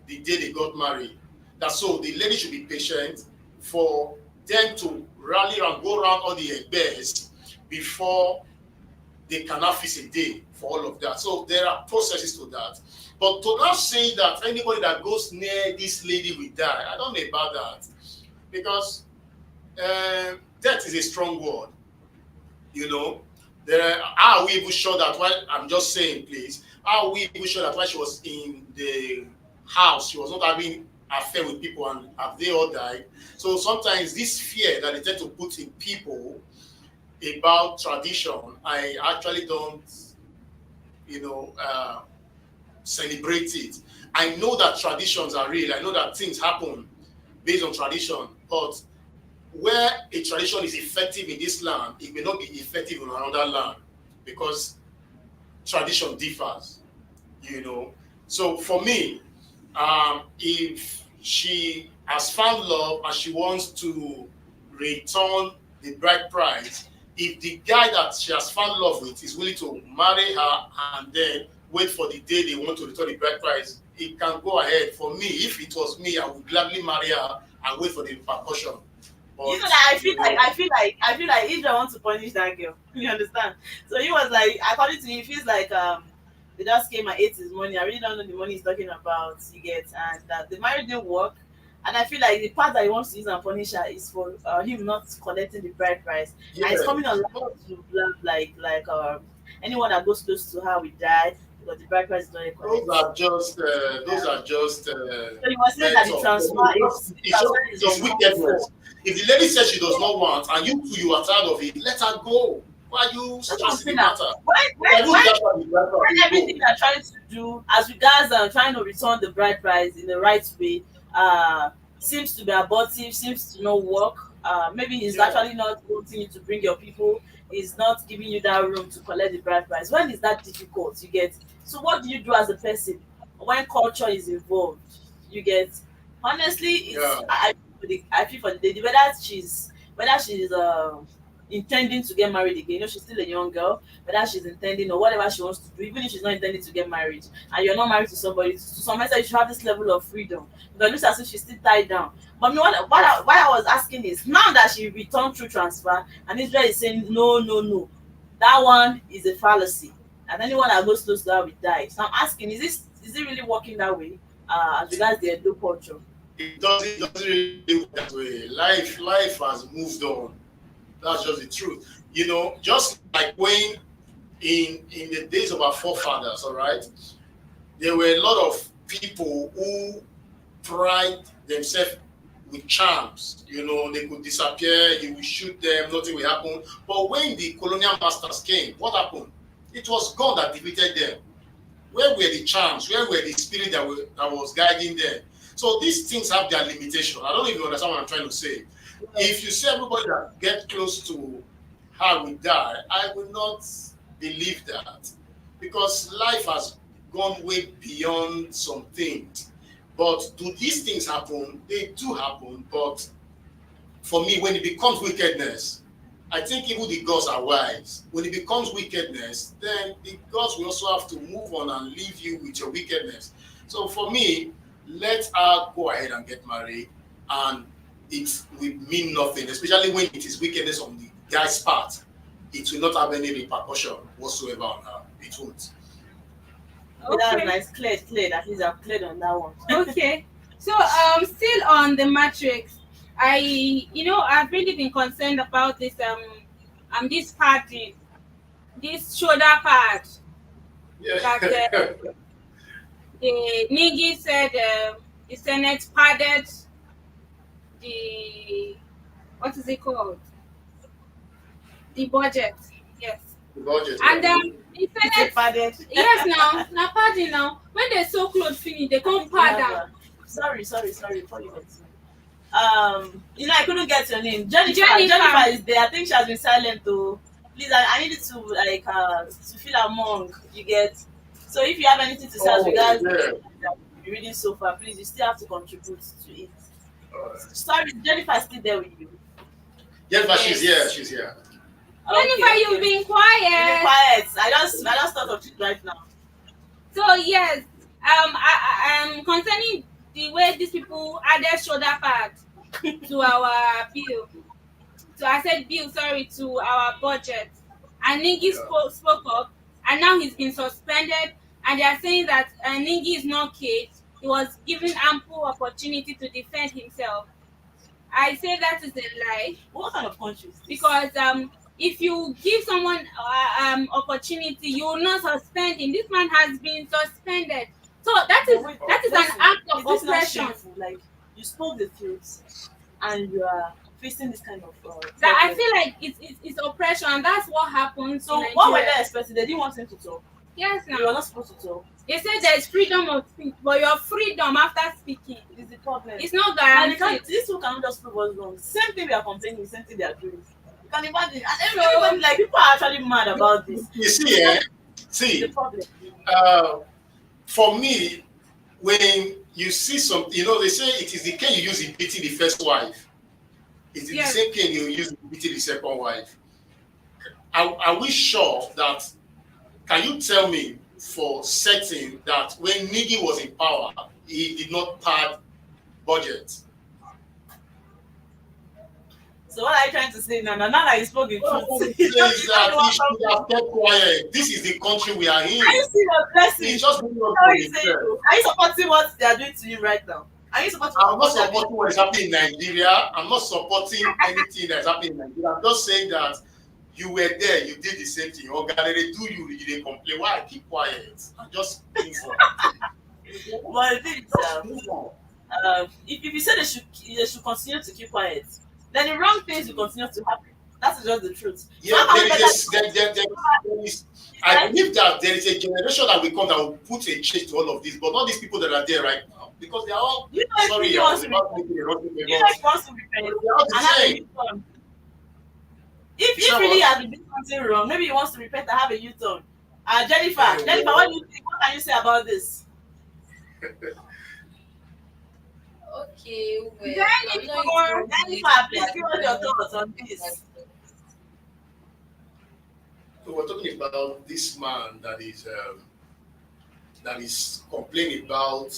Speaker 3: the day they got married. That's so the lady should be patient for them to rally and go around all the bears before they cannot fix a day for all of that. So there are processes to that. But to not say that anybody that goes near this lady will die, I don't know about that. Because death is a strong word. Are we even sure that while, I'm just saying please, are we even sure that while she was in the house, she was not having affair with people and have they all died? So sometimes this fear that they tend to put in people about tradition, I actually don't, celebrate it. I know that traditions are real. I know that things happen based on tradition, but where a tradition is effective in this land, it may not be effective in another land because tradition differs, So for me, if she has found love and she wants to return the bride price, if the guy that she has found love with is willing to marry her and then wait for the day they want to return the bride price, it can go ahead. For me, if it was me, I would gladly marry her and wait for the repercussion. But,
Speaker 1: I feel like Israel wants to punish that girl. You understand? So he was like, according to him, he feels like they just came and ate his money. I really don't know the money he's talking about. You get, and that the marriage didn't work. And I feel like the part that he wants to use and punish her is for him not collecting the bride price. Yeah. And it's coming on to blah, like anyone that goes close to her will die because the bride price is not collected.
Speaker 3: Those are just.
Speaker 1: So you must say that the transfer
Speaker 3: is wickedness. If the lady says she does not want and you are tired of it, let her go. Why are you stressing the matter?
Speaker 1: When everything they're trying to do as regards trying to return the bride price in the right way seems to be abortive, seems to not work. Maybe he's actually not wanting you to bring your people. He's not giving you that room to collect the bride price. When is that difficult? You get. So what do you do as a person when culture is involved? You get, honestly, it's
Speaker 3: Yeah.
Speaker 1: I feel for the lady, whether she's intending to get married again. You know, she's still a young girl. Whether she's intending or whatever she wants to do, even if she's not intending to get married, and you're not married to somebody, to some extent, you should have this level of freedom. But it looks as if she's still tied down. But me, what I was asking is, now that she returned through transfer, and Israel is saying no, no, no, that one is a fallacy, and anyone that goes close to her will die. So I'm asking, is it really working that way? As regards the Edo culture.
Speaker 3: It doesn't really work that way. Life has moved on. That's just the truth. You know, just like when in the days of our forefathers, all right, there were a lot of people who pride themselves with charms. You know, they could disappear, you will shoot them, nothing will happen. But when the colonial masters came, what happened? It was God that defeated them. Where were the charms? Where were the spirit that was guiding them? So these things have their limitation. I don't know if you understand what I'm trying to say. If you see everybody that get close to her will die, I will not believe that, because life has gone way beyond some things. But do these things happen? They do happen. But for me, when it becomes wickedness, I think even the gods are wise. When it becomes wickedness, then the gods will also have to move on and leave you with your wickedness. So for me, let her go ahead and get married, and it will mean nothing, especially when it is wickedness on the guy's part. It will not have any repercussion whatsoever on her. It won't.
Speaker 1: That's
Speaker 2: Okay.
Speaker 1: nice, cleared. At least I've cleared on that one.
Speaker 2: Okay. So still on the matrix, I've really been concerned about this party, this shoulder pad
Speaker 3: Yeah.
Speaker 2: that the Nigi said the Senate padded the, what is it called? The budget. Yes.
Speaker 3: The budget.
Speaker 2: And the
Speaker 1: It's a
Speaker 2: Senate,
Speaker 1: padded.
Speaker 2: yes, now padding now. When they sew clothes finish, they come pad down.
Speaker 1: Sorry. Before you continue. I couldn't get your name. Jennifer.
Speaker 2: Jennifer.
Speaker 1: Jennifer is there. I think she has been silent though. Please, I needed to to feel among. You get. So if you have anything to say as regards
Speaker 3: yeah.
Speaker 1: that you're reading so far, please, you still have to contribute to it.
Speaker 3: Alright.
Speaker 1: Sorry, Jennifer is still there with you.
Speaker 3: Yeah, but she's here. She's here.
Speaker 2: Jennifer, you've been
Speaker 1: Be
Speaker 2: quiet.
Speaker 1: quiet. I just thought of it right now.
Speaker 2: So yes, concerning the way these people added shoulder pads to our bill, to our budget, and Ningi spoke up, and now he's been suspended, and they are saying that Ningi is not caged. He was given ample opportunity to defend himself. I say that is a lie,
Speaker 1: What kind of country is this?
Speaker 2: because if you give someone opportunity, you will not suspend him. This man has been suspended, so that is an act of
Speaker 1: Is this not
Speaker 2: oppression.
Speaker 1: shameful? Like, you spoke the truth, and you are facing this kind of.
Speaker 2: That I
Speaker 1: problem.
Speaker 2: feel like it's oppression, and that's what happens
Speaker 1: So
Speaker 2: in
Speaker 1: what were
Speaker 2: Nigeria.
Speaker 1: they expecting? They didn't want him to talk.
Speaker 2: Yes,
Speaker 1: You were
Speaker 2: now
Speaker 1: not supposed to talk.
Speaker 2: they say there is freedom of speech, but your freedom after speaking,
Speaker 1: It's the problem.
Speaker 2: it's not
Speaker 1: And
Speaker 2: guaranteed.
Speaker 1: these two cannot just prove us wrong. Same thing we are complaining, same thing they are doing. You can imagine. And
Speaker 2: So-
Speaker 1: everybody, like, people are actually mad about this.
Speaker 3: You see,
Speaker 1: It's the
Speaker 3: see,
Speaker 1: problem.
Speaker 3: for me, when you see some, they say it is the cane you use in beating the first wife. It's
Speaker 2: Yes.
Speaker 3: the same cane you use in beating the second wife. Are we sure that? Can you tell me for certain that when Nigi was in power, he did not pad budget?
Speaker 1: So what are you trying to say now? Now that you spoke the truth.
Speaker 3: Says that he should have kept quiet. This is the country we are in.
Speaker 1: Are you still a blessing?
Speaker 3: He's just doing what
Speaker 1: Are
Speaker 3: he
Speaker 1: you
Speaker 3: said.
Speaker 1: supporting what they are doing to you right now? Are you supporting
Speaker 3: I'm not
Speaker 1: what they are doing?
Speaker 3: supporting what is happening in Nigeria. I'm not supporting anything that's happening in Nigeria. I'm just saying that you were there, you did the same thing. Or Gallery, you didn't complain. Why? Keep quiet. I'm just move on.
Speaker 1: But the thing is,
Speaker 3: Move on.
Speaker 1: if you say they should continue to keep quiet, then the wrong things will continue to happen. That's just the truth.
Speaker 3: Yeah,
Speaker 1: How
Speaker 3: there
Speaker 1: about
Speaker 3: is,
Speaker 1: that-
Speaker 3: there is, I believe that there is a generation that will come that will put a change to all of this, but not these people that are there right now, because they are all
Speaker 1: You know, if
Speaker 3: sorry.
Speaker 1: he
Speaker 3: I
Speaker 1: wants
Speaker 3: was
Speaker 1: to
Speaker 3: about making a wrong
Speaker 1: you know,
Speaker 3: statement,
Speaker 1: if he wants to repent
Speaker 3: but they are all
Speaker 1: and
Speaker 3: the
Speaker 1: have a
Speaker 3: same.
Speaker 1: U-turn. If
Speaker 3: Sure.
Speaker 1: really has been doing something wrong, maybe he wants to repent and have a U-turn. Jennifer,
Speaker 3: Yeah.
Speaker 1: what do you think? What can you say about this?
Speaker 4: Okay, well, I'm not
Speaker 2: Jennifer,
Speaker 4: into
Speaker 1: Jennifer,
Speaker 4: political
Speaker 1: please give us your thoughts on
Speaker 4: activism.
Speaker 1: this.
Speaker 3: So we're talking about this man that is complaining about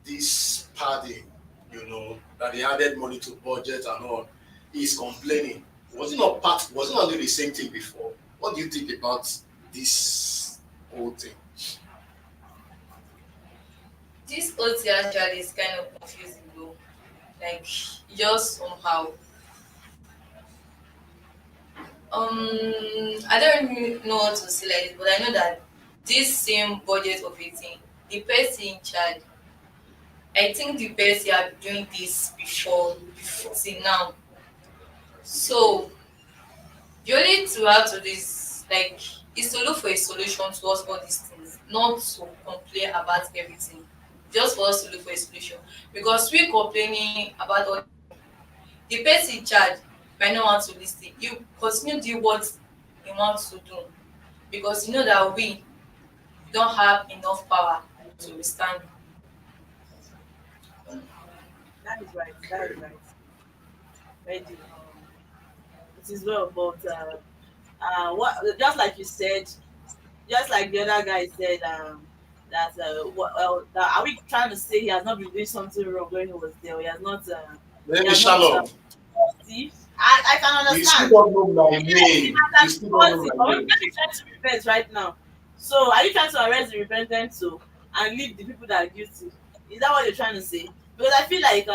Speaker 3: this padding, that he added money to budget and all. He's complaining. Was it not doing the same thing before? What do you think about this whole thing?
Speaker 4: This OT actually is kind of confusing though. Like, just somehow. I don't really know what to say like this, but I know that this same budget of 18, the person in charge, I think the person had been doing this before see now. So the only to have to this like is to look for a solution towards all these things, not to complain about everything. Just for us to look for a solution. Because we complaining about all the person in charge might not want to listen. You continue do what you want to do because you know that we don't have enough power to withstand.
Speaker 1: That is right. That
Speaker 3: Okay.
Speaker 1: is right. Very deep. It is well, but what just like you said, just like the other guy said, that are we trying to say he has not been doing something wrong when he was there? He has not. He
Speaker 3: Maybe
Speaker 1: has not.
Speaker 3: Shalom.
Speaker 1: See, I can
Speaker 3: You still
Speaker 1: understand.
Speaker 3: don't know my
Speaker 1: Yes, he
Speaker 3: name.
Speaker 1: might
Speaker 3: You
Speaker 1: have
Speaker 3: still don't know
Speaker 1: caused it,
Speaker 3: my
Speaker 1: but
Speaker 3: name.
Speaker 1: maybe trying to repent right now. So, are you trying to arrest the repentant too and leave the people that are guilty? Is that what you're trying to say? Because I feel like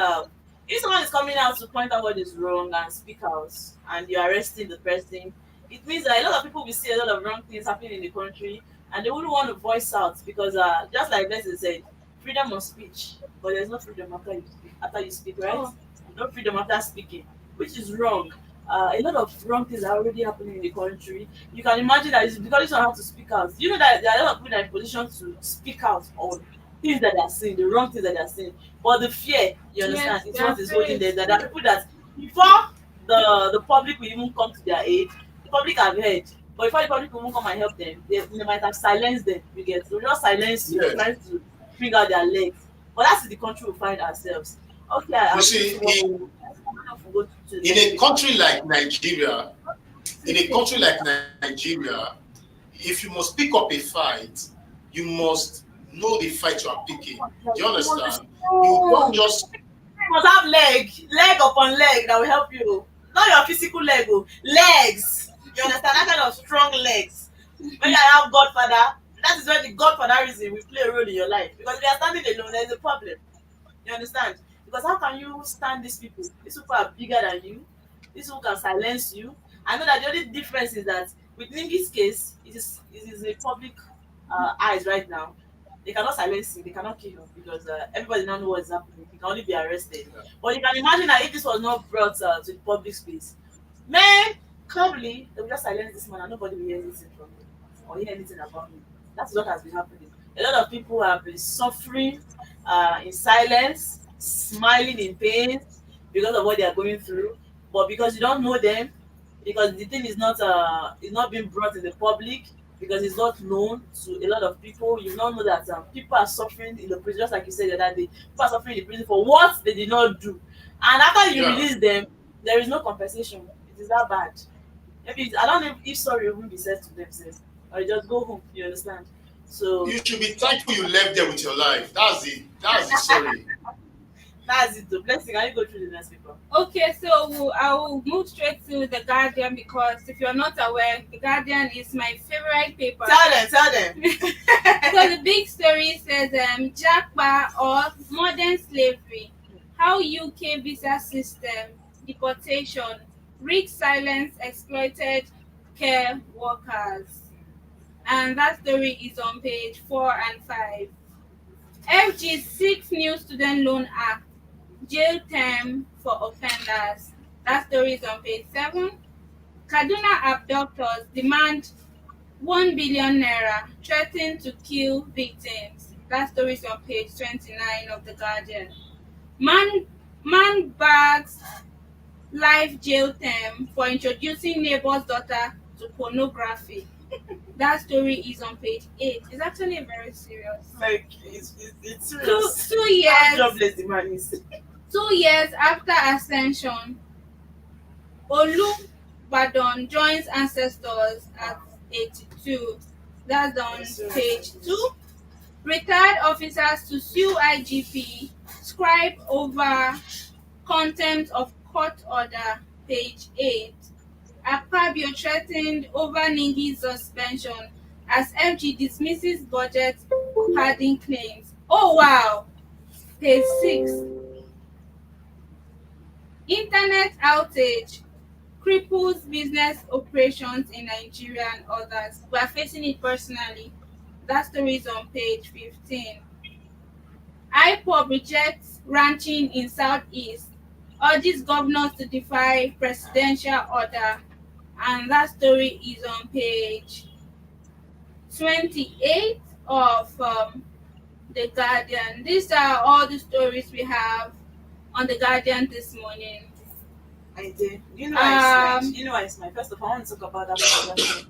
Speaker 1: if someone is coming out to point out what is wrong and speak out, and you're arresting the person, it means that a lot of people will see a lot of wrong things happening in the country, and they wouldn't want to voice out because, just like Blessing said, freedom of speech, but there's no freedom after you speak. After you speak, right?
Speaker 2: oh,
Speaker 1: No freedom after speaking, which is wrong. A lot of wrong things are already happening in the country. You can imagine that it's because you don't have to speak out. You know that there are a lot of people that are in position to speak out on things that they are seeing, the wrong things that they are seeing. But the fear, you
Speaker 2: yes,
Speaker 1: understand, it's
Speaker 2: they are
Speaker 1: what is holding
Speaker 2: afraid.
Speaker 1: them. That there are people that before the public will even come to their aid, the public have heard. But before the public will even come and help them, they might have silenced them. You get, they'll just silence you,
Speaker 3: Yes.
Speaker 1: trying to bring out their legs. But that's the country we find ourselves. Okay,
Speaker 3: You
Speaker 1: I'll begin
Speaker 3: see,
Speaker 1: to work on go to the
Speaker 3: in
Speaker 1: next
Speaker 3: a
Speaker 1: speaker.
Speaker 3: country like Nigeria, in a country like Nigeria, if you must pick up a fight, you must know the fight you are picking. Do you understand? You don't just
Speaker 1: You must have leg upon leg that will help you. Not your physical leg, oh, legs. You understand? That kind of strong legs. When you have Godfather, that is where the Godfatherism will play a role in your life. Because if you are standing alone, there is a problem. You understand? Because how can you stand these people? These people are bigger than you. These people can silence you. I know that the only difference is that with Ningi's case, it is a public eyes right now. They cannot silence him, they cannot kill him because everybody now knows what is happening. He can only be arrested. But you can imagine that if this was not brought to the public space, man, calmly, they will just silence this man and nobody will hear anything from him or hear anything about him. That's what has been happening. A lot of people have been suffering in silence, smiling in pain because of what they are going through. But because you don't know them, because the thing is not being brought in the public, because it's not known to a lot of people, you don't know that people are suffering in the prison, just like you said the other day. People are suffering in the prison for what they did not do. And after you
Speaker 3: yeah.
Speaker 1: release them, there is no compensation. It is that bad. Maybe I don't know if sorry will be said to themselves or you just go home. You understand? So
Speaker 3: You should be thankful you left there with your life. That's the story.
Speaker 1: that's it. The blessing. Can you go through the next paper?
Speaker 2: Okay, so I will move straight to the Guardian because if you're not aware, the Guardian is my favorite paper.
Speaker 1: Tell them.
Speaker 2: So the big story says Japa or modern slavery, how UK visa system, deportation, rigged silence exploited care workers. And that story is on page 4 and 5. FG 6 new student loan act, jail term for offenders. That story is on page 7. Kaduna abductors demand 1 billion naira, threaten to kill victims. That story is on page 29 of The Guardian. Man bags life jail term for introducing neighbor's daughter to pornography. That story is on page 8. It's actually very serious.
Speaker 1: Like it's
Speaker 2: Two,
Speaker 1: serious.
Speaker 2: two
Speaker 1: How
Speaker 2: years
Speaker 1: jobless the man is.
Speaker 2: 2 years after ascension, Olubadan joins ancestors at 82. That's on
Speaker 1: Yes,
Speaker 2: page 2. Retired officers to sue IGP, scribe over contempt of court order, page 8. Akpabio threatened over Ningi's suspension as FG dismisses budget padding claims. Oh wow! Page 6. Internet outage cripples business operations in Nigeria and others. We are facing it personally. That story is on page 15. IPOB rejects ranching in Southeast, urges governors to defy presidential order, and that story is on page 28 of The Guardian. These are all the stories we have on The Guardian this morning.
Speaker 1: I did. You know, I
Speaker 2: Um,
Speaker 1: smile. You know, I smile. First of all, I want to talk about that particular thing.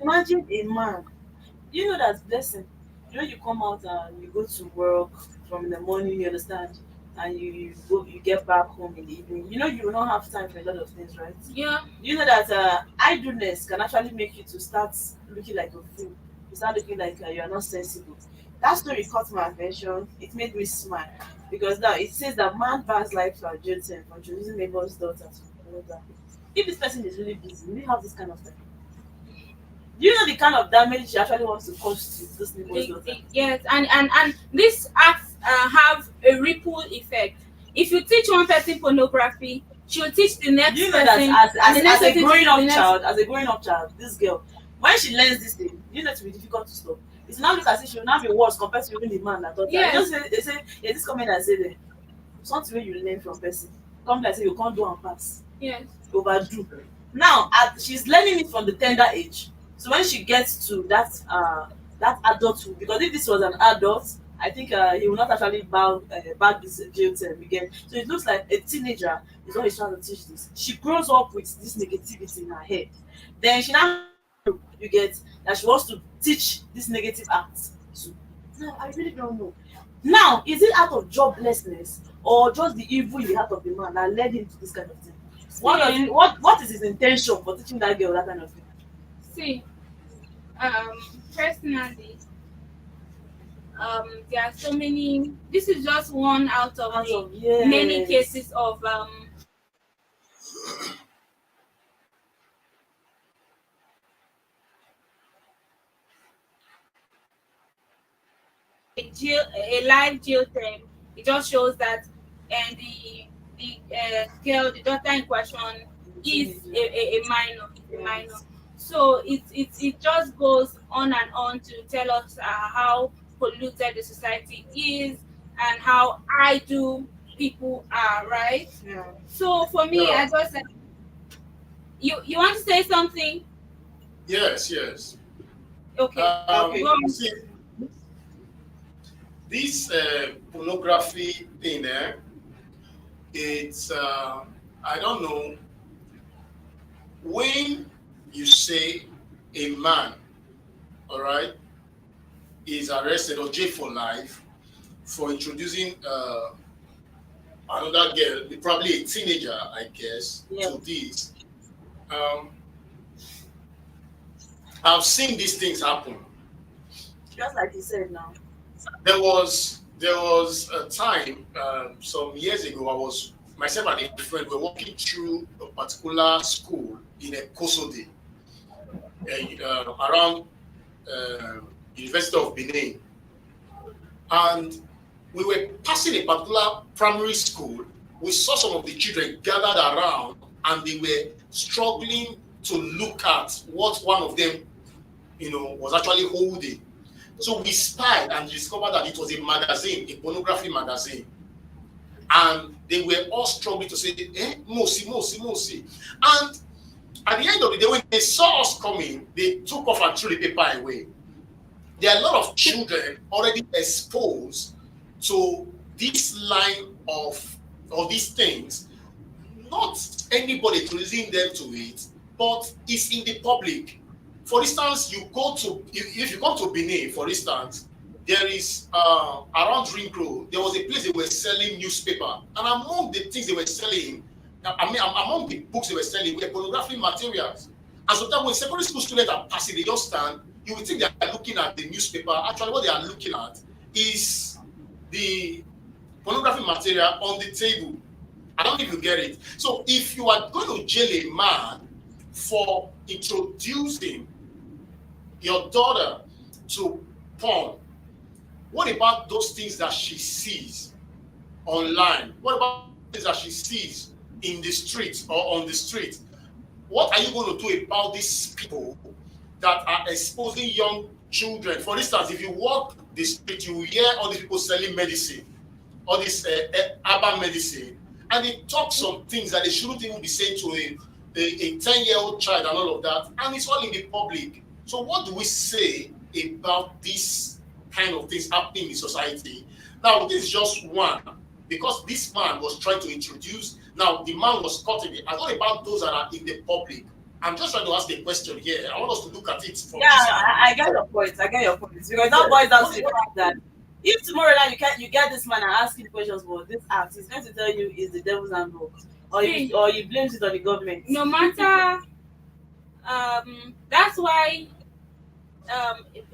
Speaker 1: Imagine a man. You know that's blessing. You know, you come out and you go to work from the morning. You understand, and you go, you get back home in the evening. You know, you will not have time for a lot of things, right?
Speaker 2: yeah,
Speaker 1: You know that idleness can actually make you to start looking like a fool. You start looking like you are not sensible. That story caught my attention. It made me smile because now it says that man buys life to jail term for introducing neighbor's daughter to pornography. If this person is really busy, will he have this kind of time? Do you know the kind of damage she actually wants to cause to this neighbor's daughter?
Speaker 2: yes, and these acts have a ripple effect. If you teach one person pornography, she will teach the next
Speaker 1: You know
Speaker 2: person,
Speaker 1: that
Speaker 2: and the next
Speaker 1: as a
Speaker 2: person
Speaker 1: growing
Speaker 2: teach the
Speaker 1: up
Speaker 2: next.
Speaker 1: child, this girl, when she learns this thing, you know it will be difficult to stop. It's now look as if she will now be worse compared to even the man that taught her.
Speaker 2: Yes.
Speaker 1: You know, they say, yeah, this comment I say there, something wey you learn from person, come like say you can't do and pass,
Speaker 2: Yes.
Speaker 1: overdo. Now, she's learning it from the tender age. So when she gets to that adulthood, because if this was an adult, I think he will not actually bag this jail term again. So it looks like a teenager is what he's trying to teach this. She grows up with this negativity in her head. Then she now you get that she wants to teach this negative act. So now I really don't know. Now, is it out of joblessness or just the evil in the heart of the man that led him to this kind of thing? What is his intention for teaching that girl that kind of thing?
Speaker 2: See, personally, there are so many. This is just one out of the many cases of a live jail term. It just shows that, and the girl, the daughter in question, is a minor, So it just goes on and on to tell us how polluted the society is and how idle people are, right?
Speaker 1: Yeah.
Speaker 2: So for me,
Speaker 3: Yeah.
Speaker 2: I just you want to say something?
Speaker 3: Yes.
Speaker 2: Okay.
Speaker 1: Okay.
Speaker 2: Go on.
Speaker 3: See, this pornography thing, it's I don't know, when you say a man, all right, is arrested or jailed for life for introducing another girl, probably a teenager, I guess,
Speaker 1: Yeah.
Speaker 3: to this. Um, I've seen these things happen.
Speaker 1: Just like you said now.
Speaker 3: There was a time some years ago. I was myself and a friend were walking through a particular school in a Kosode, around University of Benin, and we were passing a particular primary school. We saw some of the children gathered around, and they were struggling to look at what one of them, was actually holding. So we spied and discovered that it was a magazine, a pornography magazine. And they were all struggling to say, Mosi. And at the end of the day, when they saw us coming, they took off and threw the paper away. There are a lot of children already exposed to this line of these things. Not anybody introducing them to it, but it's in the public. For instance, if you come to Benin, for instance, there is around Ring Road, there was a place they were selling newspaper, and among the things they were selling, among the books they were selling were pornographic materials. And sometimes when secondary school students are passing, they just stand, you would think they are looking at the newspaper. Actually, what they are looking at is the pornographic material on the table. I don't know if you get it. So if you are going to jail a man for introducing your daughter to porn, what about those things that she sees online? What about things that she sees in the street or on the street? What are you going to do about these people that are exposing young children? For instance, if you walk the street, you will hear all these people selling medicine, all this herbal medicine, and they talk some things that they shouldn't even be saying to a 10-year-old child and all of that, and it's all in the public. So what do we say about this kind of things happening in society? Now, this is just one, because this man was trying to introduce. Now, the man was cutting it. I thought about those that are in the public. I'm just trying to ask a question here. I want us to look at it from this side.
Speaker 1: I get your point. Because that boils down to the fact that if tomorrow night you get this man and ask him questions about this act, he's going to tell you it's the devil's handbook, or you blames it on the government.
Speaker 2: No matter, that's why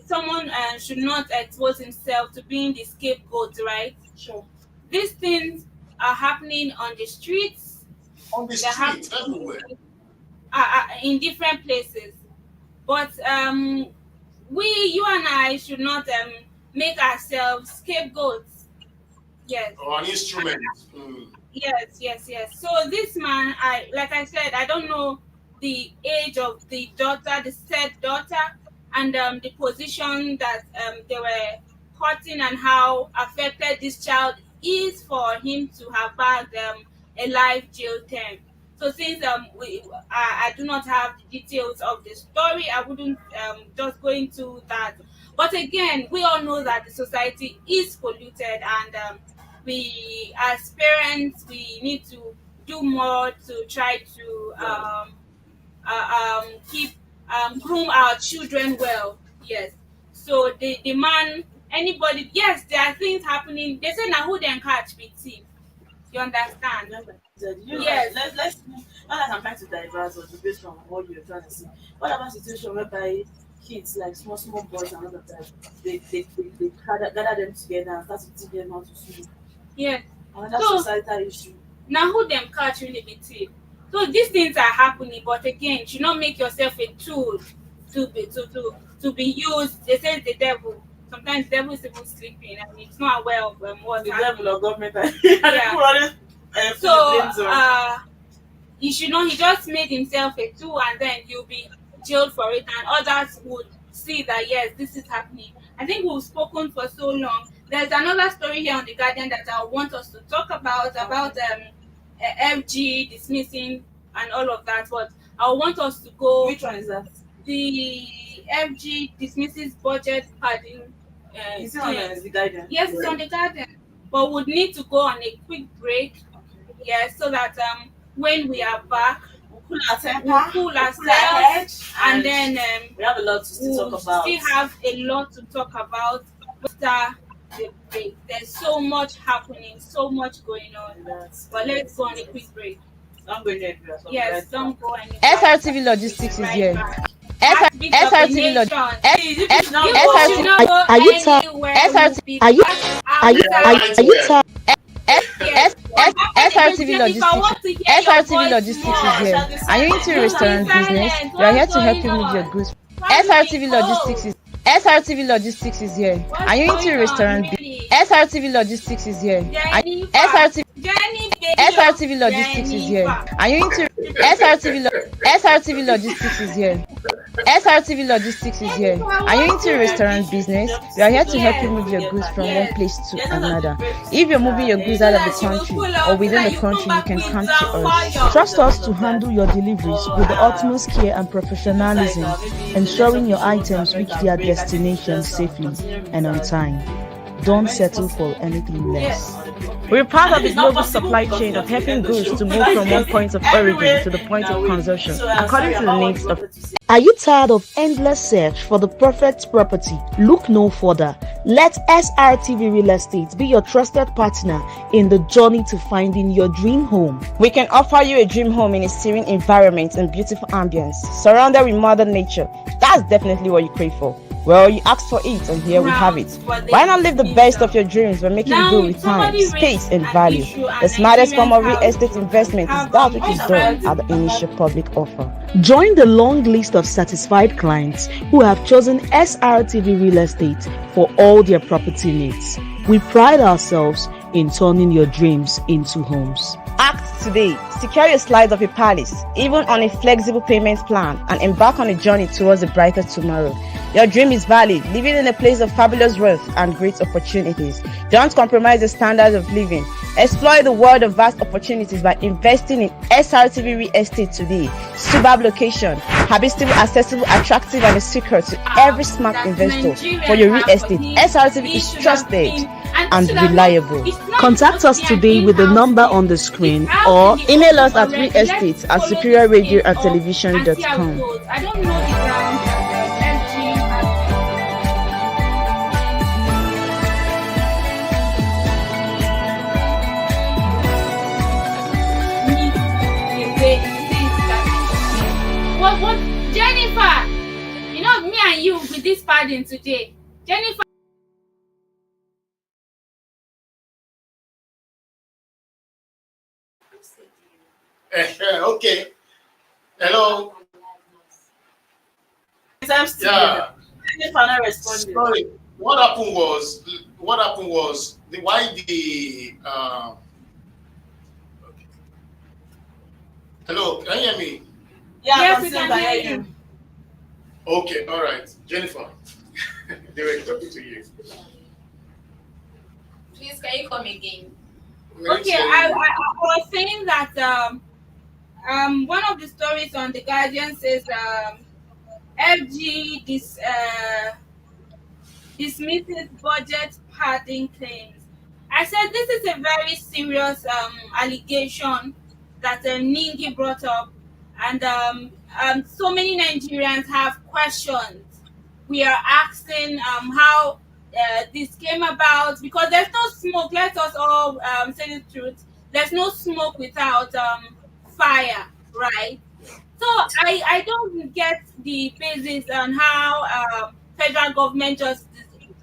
Speaker 2: someone should not expose himself to being the scapegoat, right?
Speaker 1: Sure.
Speaker 2: These things are happening on the streets.
Speaker 3: On the street, everywhere.
Speaker 2: In different places. But you and I should not make ourselves scapegoats. Yes.
Speaker 3: Or an instrument.
Speaker 2: Yes. So this man, like I said, I don't know the age of the daughter, the said daughter, and the position that they were cutting and how affected this child is for him to have bagged a life jail term. So since I do not have the details of the story, I wouldn't just go into that. But again, we all know that the society is polluted, and we, as parents, we need to do more to try to groom our children well. Yes. So the man, anybody, yes, there are things happening. They say now who then catch be thief. You understand?
Speaker 1: Yes. Let's not that I'm trying to diverse or debate from what you're trying to say. What about situation whereby kids, like small boys and all of that, they gather them together and start to teach them how to swim?
Speaker 2: Yeah.
Speaker 1: Another societal issue.
Speaker 2: Now who them catch really be thief? So these things are happening, but again, you should not make yourself a tool to be used. They say the devil. Sometimes the devil is even sleeping and it's not aware of what's
Speaker 1: the
Speaker 2: happening.
Speaker 1: devil or government.
Speaker 2: Yeah. So he should not. He just made himself a tool, and then you'll be jailed for it, and others would see that yes, this is happening. I think we've spoken for so long. There's another story here on the Guardian that I want us to talk about FG dismissing and all of that. But I want us to go.
Speaker 1: Which one is that?
Speaker 2: The FG dismisses budget padding.
Speaker 1: Is it on the Guardian?
Speaker 2: Yes, it's on the Guardian. But we'd need to go on a quick break. Yes, so that when we are back,
Speaker 1: We'll
Speaker 2: cool ourselves, and then
Speaker 1: we have a lot to still talk about.
Speaker 2: We have a lot to talk about after the break. There's so much happening, so much going on. But let's go on a quick break.
Speaker 1: I'm going anywhere.
Speaker 2: Yes, don't go anywhere.
Speaker 5: SRTV Logistics is here.
Speaker 2: SRTV
Speaker 5: Logistics.
Speaker 2: Are you tired? Are you
Speaker 5: tired? SRTV Logistics is here. Are you into restaurant business? We are here to help you move your goods. SRTV Logistics is here. Are you into restaurant business? SRTV Logistics is here. SRTV Logistics is here. Are you into SRTV Logistics is here. SRTV Logistics is here. Are you into restaurant business? We are here to help you move your goods from one place to another. If you're moving your goods out of the country or within the country, you can come to us.
Speaker 6: Trust us to handle your deliveries with the utmost care and professionalism, ensuring your items reach their destination safely and on time. Don't settle for anything less.
Speaker 5: We're part of the global supply chain of helping goods to move from one point of origin to the point of consumption, according to the needs of.
Speaker 6: Are you tired of endless search for the perfect property? Look no further. Let SRTV Real Estate be your trusted partner in the journey to finding your dream home.
Speaker 5: We can offer you a dream home in a serene environment and beautiful ambience, surrounded with modern nature. That's definitely what you crave for. Well, you asked for it, and here we have it. Why not live the best of your dreams by making do with time, space, and value? The smartest form of real estate investment is that which is done at the initial public offer.
Speaker 6: Join the long list of satisfied clients who have chosen SRTV Real Estate for all their property needs. We pride ourselves in turning your dreams into homes.
Speaker 5: Act today. Secure your slice of a palace, even on a flexible payment plan, and embark on a journey towards a brighter tomorrow. Your dream is valid, living in a place of fabulous wealth and great opportunities. Don't compromise the standards of living. Explore the world of vast opportunities by investing in SRTV Real Estate today. Superb location, habitable, accessible, attractive, and a secret to every smart investor for your real estate. SRTV is trusted and reliable.
Speaker 6: Contact us today with the number on the screen or
Speaker 5: email us at realestate@superiorradioandtelevision.com.
Speaker 2: I don't know the ground that LG has. What Jennifer? You know me and you with this padding today. Jennifer.
Speaker 3: Okay. Hello.
Speaker 1: I'm still
Speaker 3: Yeah.
Speaker 1: if I'm not responding.
Speaker 3: Sorry. What happened was why the okay. Hello, can you hear me?
Speaker 1: Yeah,
Speaker 2: Yes,
Speaker 1: I'm
Speaker 2: we
Speaker 1: still
Speaker 2: can
Speaker 1: hear
Speaker 2: hear
Speaker 1: you.
Speaker 3: Okay, all right. Jennifer. They were talking to you.
Speaker 4: Please, can you come again?
Speaker 2: Okay, I was saying that one of the stories on the Guardian says FG dismisses budget padding claims. I said this is a very serious allegation that Ningi brought up, and so many Nigerians have questions. We are asking how this came about, because there's no smoke. Let us all say the truth. There's no smoke without fire, right? So I don't get the basis on how federal government just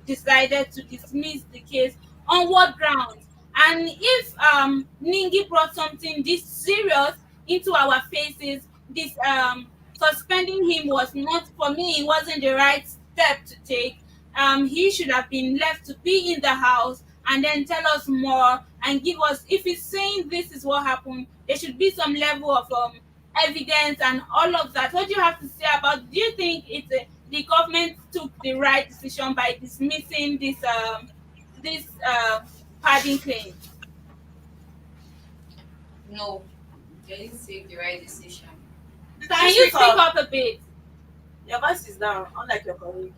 Speaker 2: decided to dismiss the case. On what grounds? And if Ningi brought something this serious into our faces, this suspending him was not, for me, it wasn't the right step to take. He should have been left to be in the house and then tell us more and give us, if he's saying this is what happened, there should be some level of evidence and all of that. What do you have to say about, do you think the government took the right decision by dismissing this padding claim?
Speaker 4: No, they didn't take the right decision.
Speaker 2: Can you speak up a bit?
Speaker 1: Your voice is down, unlike your colleague.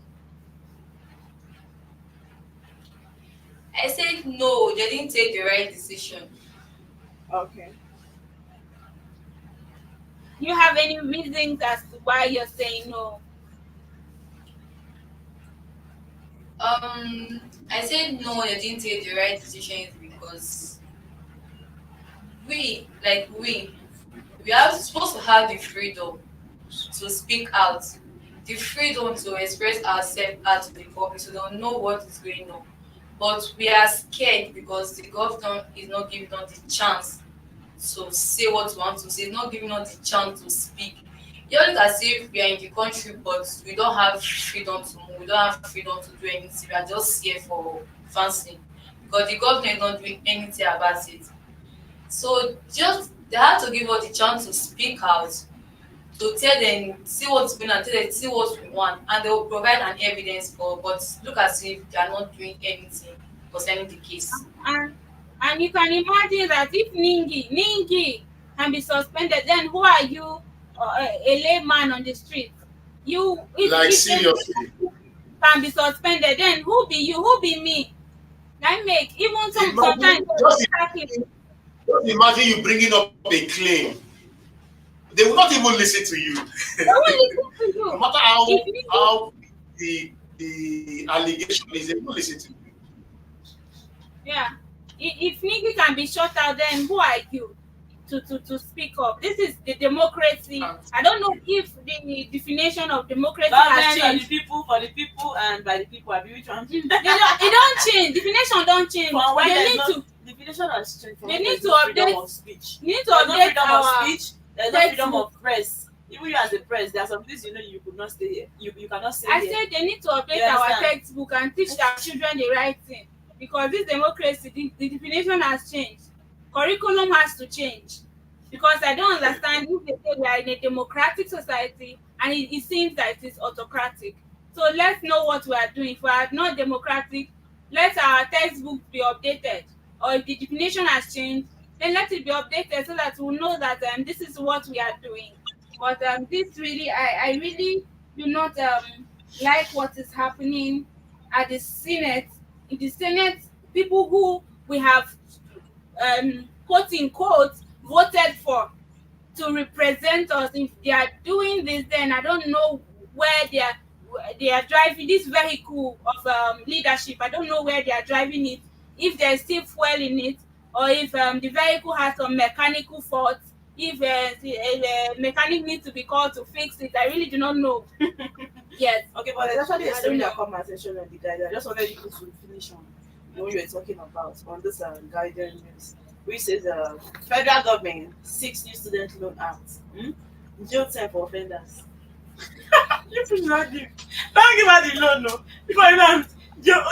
Speaker 4: I said no, they didn't take the right decision.
Speaker 1: Okay.
Speaker 2: Do you have any reasons as to why you're saying no?
Speaker 4: I said no, they didn't take the right decision because we are supposed to have the freedom to speak out, the freedom to express ourselves out to the public so they don't know what is going on. But we are scared because the government is not giving us the chance to say what we want to say, not giving us the chance to speak. You look as if we are in the country, but we don't have freedom to move, we don't have freedom to do anything. We are just here for fancy because the government is not doing anything about it. So just they have to give us the chance to speak out, to tell them, see what's going on, tell them, see what we want, and they will provide an evidence for. But look as if they are not doing anything concerning the case.
Speaker 2: And you can imagine that if Ningi can be suspended, then who are you, a layman on the street? You, if
Speaker 3: Like seriously.
Speaker 2: can be suspended, then who be you? Who be me? That make even
Speaker 3: Imagine,
Speaker 2: sometimes
Speaker 3: just imagine you bringing up a claim. They will not even listen to you.
Speaker 2: they won't listen to
Speaker 3: No
Speaker 2: you.
Speaker 3: matter
Speaker 2: If you
Speaker 3: how the allegation is, they will listen to you.
Speaker 2: Yeah. If Nikki can be shut out, then who are you to speak up? This is the democracy. I don't know if the definition of democracy has
Speaker 1: Government
Speaker 2: changed.
Speaker 1: for the people, and by the people. I be which one?
Speaker 2: It don't change. Definition don't change.
Speaker 1: From when
Speaker 2: They
Speaker 1: there's
Speaker 2: need
Speaker 1: no
Speaker 2: to
Speaker 1: definition has changed. From
Speaker 2: they
Speaker 1: when
Speaker 2: need
Speaker 1: there's
Speaker 2: to
Speaker 1: no freedom
Speaker 2: update-
Speaker 1: of speech.
Speaker 2: need to
Speaker 1: There's no
Speaker 2: update
Speaker 1: freedom of
Speaker 2: our
Speaker 1: speech. There's no freedom
Speaker 2: textbook.
Speaker 1: of press. Even you as a press, there are some things you could not stay here. You cannot stay
Speaker 2: I
Speaker 1: here.
Speaker 2: said they need to update
Speaker 1: You
Speaker 2: our
Speaker 1: understand?
Speaker 2: textbook and teach our children the right thing, because this democracy, the definition has changed. Curriculum has to change, because I don't understand if they say we are in a democratic society and it seems that it is autocratic. So let's know what we are doing. If we are not democratic, let our textbook be updated, or if the definition has changed, then let it be updated so that we'll know that this is what we are doing. But this really, I really do not like what is happening at the Senate. In the Senate, people who we have quote unquote voted for to represent us, if they are doing this, then I don't know where they are driving this vehicle of leadership. I don't know where they are driving it, if there's still fuel in it, or if the vehicle has some mechanical faults, if a mechanic needs to be called to fix it. I really do not know. Yes.
Speaker 1: Okay, but there's actually a
Speaker 2: I
Speaker 1: story
Speaker 2: don't
Speaker 1: that come attention on the guidance. I just wanted you to finish on what you were talking about on this guidance news, which says federal government 6 new student loan act. Jail time for offenders. You should not give. Don't give her the loan, no. Because you don't.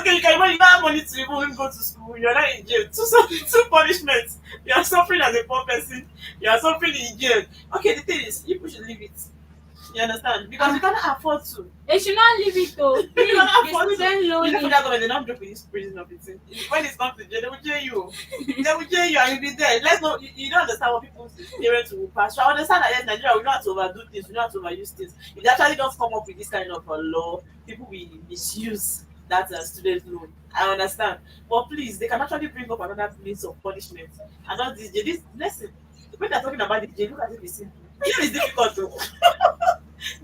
Speaker 1: Okay, you can imagine you don't have money to even go to school. You're not in jail. Two punishments. You are suffering as a poor person. You are suffering in jail. Okay, the thing is, people should leave it. You understand? Because you cannot afford to.
Speaker 2: They should not leave it though.
Speaker 1: You
Speaker 2: Please,
Speaker 1: cannot
Speaker 2: the
Speaker 1: afford to.
Speaker 2: student loan
Speaker 1: You know
Speaker 2: is-
Speaker 1: that government, they don't joke with this prison of it. When it's come to jail, they will jail you. They will jail you and you'll be there. Let's know you don't understand what people's parents will pass. So I understand that yes, Nigeria, we don't have to overdo things, we don't have to overuse things. If they actually don't come up with this kind of law, people will misuse that student loan. I understand. But please, they can actually bring up another means of punishment. And not this jail. This listen, when they're talking about the jail, look at it, it's simple. Jail is difficult though.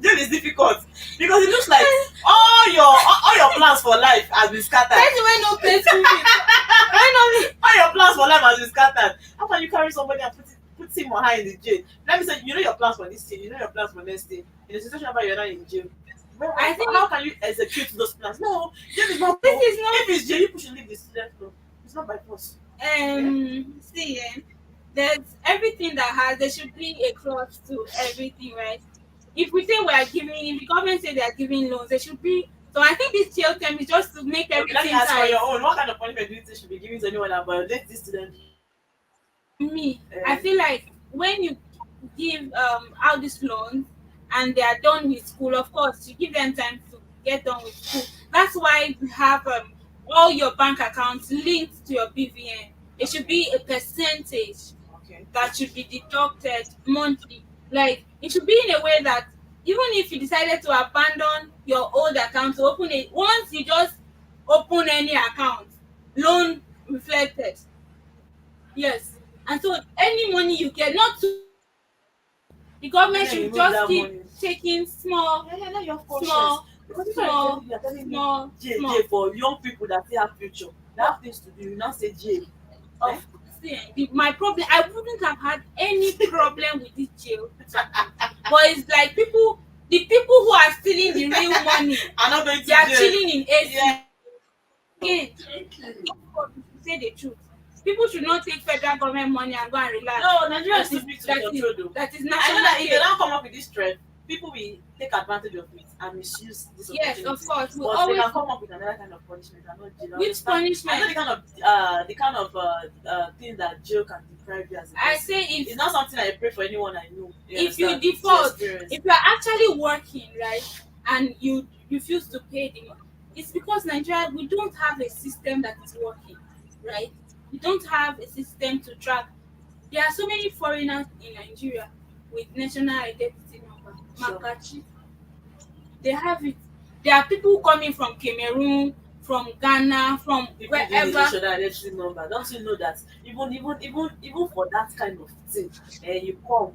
Speaker 1: Jail is difficult because it looks like all your plans for life has been scattered.
Speaker 2: Person wey no pay school fees. Wey no
Speaker 1: All your plans for life has been scattered. How can you carry somebody and put him or her in the jail? Let me say, you know your plans for this day, you know your plans for next day. In a situation where you're not in jail,
Speaker 2: I think-
Speaker 1: how can you execute those plans? No, jail is not.
Speaker 2: This is not-
Speaker 1: If it's jail, you should leave the student room. It's not by force.
Speaker 2: see, there's everything that has, there should be a clause to everything, right? If we say we are giving, if the government say they are giving loans, there should be. So I think this jail term is just to make
Speaker 1: Okay, let
Speaker 2: everything
Speaker 1: me ask for
Speaker 2: tight.
Speaker 1: your own. What kind of punishment do you think should be given to anyone that violates this student?
Speaker 2: Me, I feel like when you give out these loans and they are done with school, of course you give them time to get done with school. That's why we have all your bank accounts linked to your BVN. It should be a percentage
Speaker 1: Okay.
Speaker 2: that should be deducted monthly. Like it should be in a way that even if you decided to abandon your old account to open it, once you just open any account, loan reflected. Yes. And so any money you get, not to the government
Speaker 1: Yeah,
Speaker 2: should
Speaker 1: remove
Speaker 2: just
Speaker 1: that
Speaker 2: keep
Speaker 1: money.
Speaker 2: taking small,
Speaker 1: Yeah, now you're cautious.
Speaker 2: small,
Speaker 1: Because if
Speaker 2: small,
Speaker 1: you're telling me
Speaker 2: small,
Speaker 1: jail,
Speaker 2: small.
Speaker 1: jail for young people that still have future, they have things to do. You now say jail.
Speaker 2: Of my problem, I wouldn't have had any problem with this jail. But it's like the people who are stealing the real money,
Speaker 1: I'm not going to
Speaker 2: they are
Speaker 1: jail.
Speaker 2: chilling in AC.
Speaker 1: Yeah.
Speaker 2: Again, say the truth. People should not take federal government money and go and relax.
Speaker 1: No, Nigeria is
Speaker 2: That
Speaker 1: too big to
Speaker 2: that
Speaker 1: control though.
Speaker 2: that is
Speaker 1: I know
Speaker 2: national
Speaker 1: that if they
Speaker 2: care.
Speaker 1: don't come up with this trend, people will take advantage of it and misuse this
Speaker 2: Yes,
Speaker 1: opportunity.
Speaker 2: of course. We
Speaker 1: But
Speaker 2: always
Speaker 1: they can come up with another kind of punishment and not jail. I
Speaker 2: which
Speaker 1: understand. I know
Speaker 2: punishment?
Speaker 1: the kind of thing that jail can deprive you as a
Speaker 2: I
Speaker 1: person.
Speaker 2: say
Speaker 1: It's not something I pray for anyone I know.
Speaker 2: if you
Speaker 1: understand?
Speaker 2: default,
Speaker 1: It's experience.
Speaker 2: if you are actually working, right, and you refuse to pay the money, it's because Nigeria, we don't have a system that is working, right? We don't have a system to track. There are so many foreigners in Nigeria with national identity number,
Speaker 1: Sure.
Speaker 2: Makachi. They have it. There are people coming from Cameroon, from Ghana, from
Speaker 1: People doing
Speaker 2: wherever.
Speaker 1: national electricity number. Don't you know that even for that kind of thing, you come,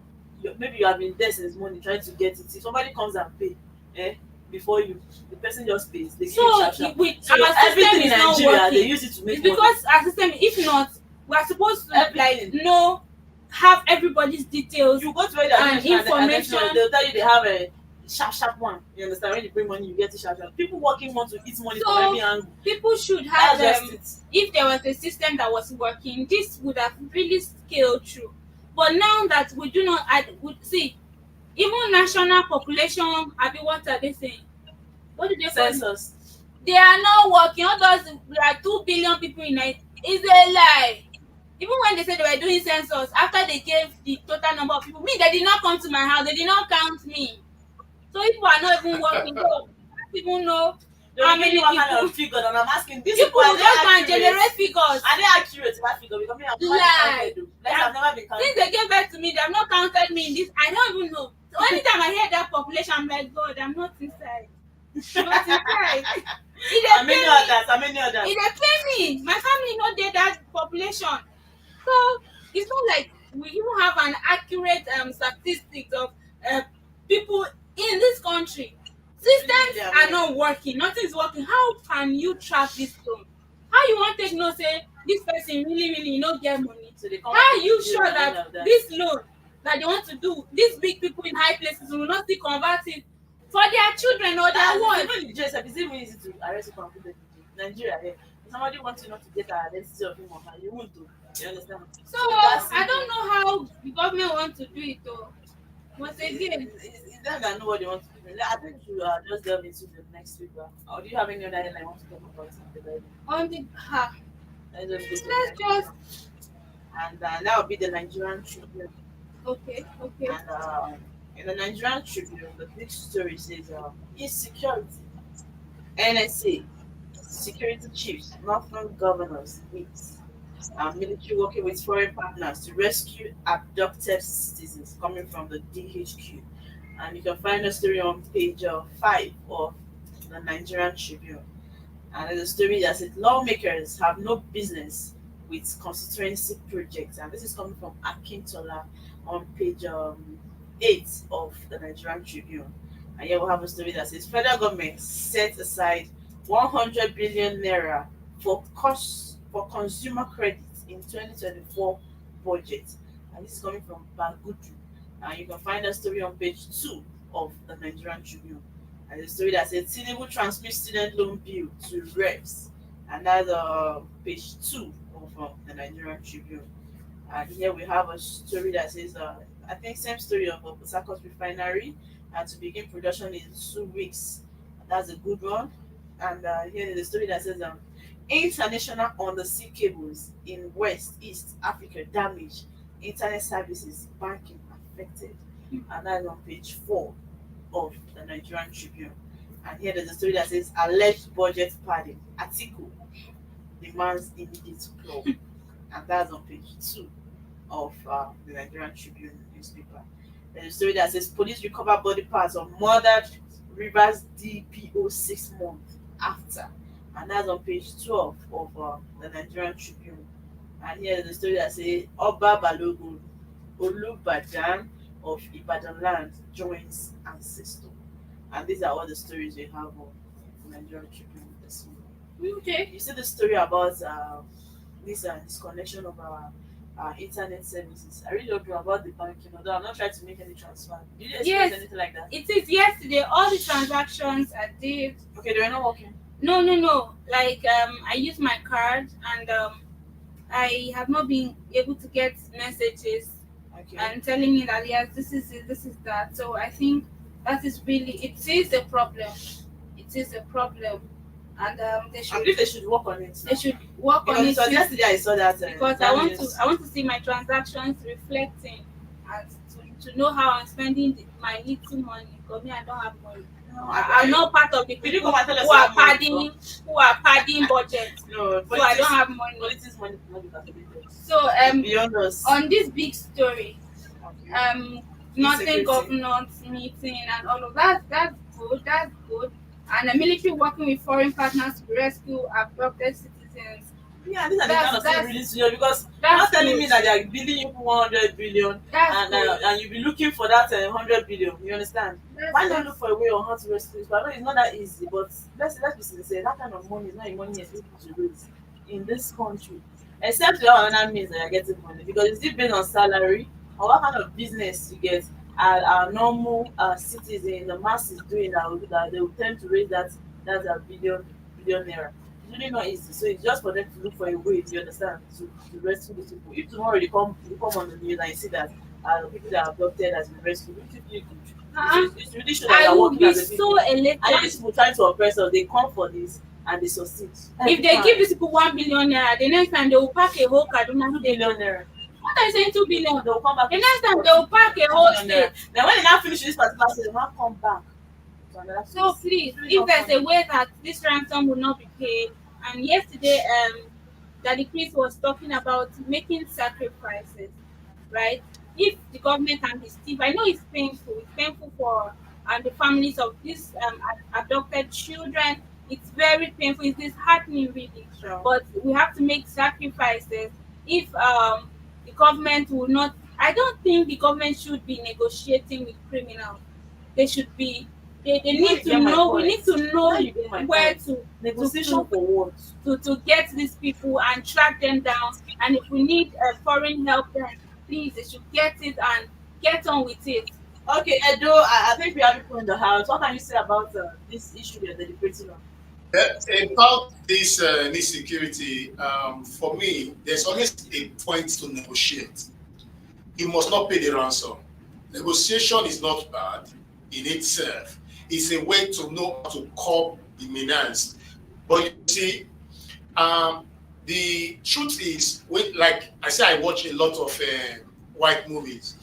Speaker 1: maybe you have been there since morning trying to get it. If somebody comes and pay, before you, the person just pays. They give you
Speaker 2: So
Speaker 1: sharp sharp.
Speaker 2: with
Speaker 1: So
Speaker 2: our system
Speaker 1: everything in
Speaker 2: is not
Speaker 1: Nigeria, they
Speaker 2: working.
Speaker 1: use it to make
Speaker 2: It's
Speaker 1: money.
Speaker 2: because our system, if not, we are supposed to
Speaker 1: Everything.
Speaker 2: have everybody's details.
Speaker 1: You go to where they are
Speaker 2: And
Speaker 1: doing
Speaker 2: information.
Speaker 1: they'll tell you they have a sharp one. You understand? When you bring money, you get it sharp. People working want to eat money from
Speaker 2: So
Speaker 1: every angle.
Speaker 2: people should have
Speaker 1: That's just it.
Speaker 2: if there was a system that was working, this would have really scaled through. But now that we do not, I would see, even national population, what are they saying? What do they call it?
Speaker 1: Census.
Speaker 2: They are not working. All those, there are 2 billion people in it. It's a lie. Even when they said they were doing census, after they gave the total number of people, they did not come to my house. They did not count me. So people are not even working. People know how many
Speaker 1: What kind
Speaker 2: people.
Speaker 1: of figure? And I'm asking these
Speaker 2: People
Speaker 1: are they
Speaker 2: just can
Speaker 1: accurate?
Speaker 2: generate figures.
Speaker 1: Are they accurate to that figure? Because me, I'm
Speaker 2: Lie.
Speaker 1: not counted. Like, I've never been counted.
Speaker 2: Since they gave birth to me, they have not counted me in this. I don't even know. So anytime I hear that population, I'm like, God, I'm not inside. I'm not inside.
Speaker 1: How many others? How many others?
Speaker 2: It dey pain me. My family not dey that population. So it's not like we even have an accurate statistics of people in this country. Systems are not working. Nothing is working. How can you track this loan? How you want to take know say this person really not get money?
Speaker 1: So they come
Speaker 2: How
Speaker 1: up
Speaker 2: you
Speaker 1: with
Speaker 2: sure
Speaker 1: the
Speaker 2: that
Speaker 1: of that.
Speaker 2: this loan that they want to do, these big people in high places will not still convert it for their children or their what?
Speaker 1: Even in JSF, it's even easy to arrest people and put them in Nigeria. If somebody wants you not to get an identity of him or her, you won't do. You understand?
Speaker 2: So
Speaker 1: that's
Speaker 2: I
Speaker 1: simple.
Speaker 2: don't know how the government wants to do it though. Once again,
Speaker 1: It's them that know what they want to do. I think you just delve into the next week. Or do you have any other headline you want to talk about?
Speaker 2: on the
Speaker 1: Let's just go to
Speaker 2: let's
Speaker 1: the
Speaker 2: just
Speaker 1: and that will be the Nigerian Tribune.
Speaker 2: okay.
Speaker 1: And in the Nigerian Tribune, the big story says insecurity. NSA, security chiefs, northern governors meet. Military working with foreign partners to rescue abducted citizens coming from the DHQ. And you can find the story on page 5 of the Nigerian Tribune. And there's a story that says lawmakers have no business with constituency projects. And this is coming from Akintola on page 8 of the Nigerian Tribune. And here we have a story that says federal government set aside 100 billion naira for consumer credit in 2024 budget. And this is coming from Bagudu. And you can find the story on page 2 of the Nigerian Tribune. And the story that says Tinubu transmit student loan bill to reps. And that's page 2 of the Nigerian Tribune. And here we have a story that says, I think same story of Port Harcourt refinery to begin production in 2 weeks. That's a good one. And here is a story that says international undersea cables in West East Africa damaged, internet services, banking affected. And that's on page 4 of the Nigerian Tribune. And here there's a story that says alleged budget padding. Atiku demands immediate plug. And that's on page 2 of the Nigerian Tribune newspaper. There's a story that says police recover body parts of murdered Rivers DPO 6 months after. And that's on page 12 of the Nigerian Tribune. And here is a story that says Oba Balogun Olubadan of Ibadan land joins ancestor. And these are all the stories we have on the Nigerian Tribune this morning.
Speaker 2: Okay.
Speaker 1: You see the story about this disconnection of our internet services. I really don't know about the banking, although I'm not trying to make any transfer. Did you experience anything like that?
Speaker 2: It is yesterday. All the transactions I did.
Speaker 1: Okay, they were not working.
Speaker 2: No. Like I used my card and I have not been able to get messages
Speaker 1: Okay.
Speaker 2: and telling me that yes, this is it, this is that. So I think that is really it is a problem. It is a problem, and they
Speaker 1: I
Speaker 2: should
Speaker 1: believe they should work on it.
Speaker 2: they should work on
Speaker 1: Because
Speaker 2: it too,
Speaker 1: yesterday I saw that.
Speaker 2: because
Speaker 1: that
Speaker 2: I want
Speaker 1: news.
Speaker 2: to see my transactions reflecting and to know how I'm spending my little money. Because me, I don't have money.
Speaker 1: No,
Speaker 2: I'm not part of the
Speaker 1: Did you
Speaker 2: people
Speaker 1: come and tell us
Speaker 2: who are
Speaker 1: you have money
Speaker 2: padding budget.
Speaker 1: No,
Speaker 2: So I don't have money.
Speaker 1: politics money cannot be calculated.
Speaker 2: So
Speaker 1: Beyond us.
Speaker 2: on this big story,
Speaker 1: Okay.
Speaker 2: nothing
Speaker 1: Insecurity.
Speaker 2: governance meeting and all of that. That's good. and the military working with foreign partners to rescue abducted citizens.
Speaker 1: Yeah, these are the kind of things really serious because you're
Speaker 2: that's
Speaker 1: not telling me
Speaker 2: good.
Speaker 1: that they are bidding you for 100 billion
Speaker 2: That's
Speaker 1: and
Speaker 2: good.
Speaker 1: you'll be looking for that 100 billion. You understand? Why not look for a way on how to rescue this? I know it's not that easy, but let's be sincere. That kind of money is not a money you're supposed to raise in this country, except you have another means that you're getting money because it's still based on salary or what kind of business you get. Our normal citizen, the masses doing that they will tend to raise that billion naira. It's really not easy. So it's just for them to look for a way, you understand, to rescue these people. If tomorrow they come on the news and you see that people that are abducted has been rescued, which you do, it's really sure that
Speaker 2: I
Speaker 1: you're
Speaker 2: will
Speaker 1: working
Speaker 2: be
Speaker 1: as a
Speaker 2: so
Speaker 1: people.
Speaker 2: elated
Speaker 1: And these people trying to oppress us, they come for this and they succeed.
Speaker 2: if they give these people 1 billion naira. The next time they will pack a whole Kaduna
Speaker 1: 2
Speaker 2: state.
Speaker 1: billion naira,
Speaker 2: What are you saying? 2 billion.
Speaker 1: they will come back.
Speaker 2: The next time they will pack a whole
Speaker 1: 2 billion
Speaker 2: state.
Speaker 1: naira. Then when they now finish this particular state, they will now come back to another
Speaker 2: So
Speaker 1: place.
Speaker 2: please,
Speaker 1: It's really
Speaker 2: if
Speaker 1: not
Speaker 2: there's
Speaker 1: funny.
Speaker 2: a way that this ransom will not be paid, and yesterday, Daddy Chris was talking about making sacrifices, right? If the government can be stiff, I know it's painful. It's painful for the families of these adopted children. It's very painful. It's disheartening, really.
Speaker 1: Sure.
Speaker 2: But we have to make sacrifices. If the government will not, I don't think the government should be negotiating with criminals. They should be. They
Speaker 1: You
Speaker 2: need to
Speaker 1: get my
Speaker 2: know. We
Speaker 1: point.
Speaker 2: need to know
Speaker 1: Now you get my
Speaker 2: where
Speaker 1: point.
Speaker 2: to
Speaker 1: Negotiation for what?
Speaker 2: to get these people and track them down. And if we need foreign help, then please they should get it and get on with it.
Speaker 1: Okay, Edo, I think we have people in the house. What can you say about this issue we are deliberating on?
Speaker 3: About this insecurity, for me, there's always a point to negotiate. You must not pay the ransom. Negotiation is not bad in itself. It's a way to know how to curb the menace. But you see, the truth is, like I say, I watch a lot of white movies.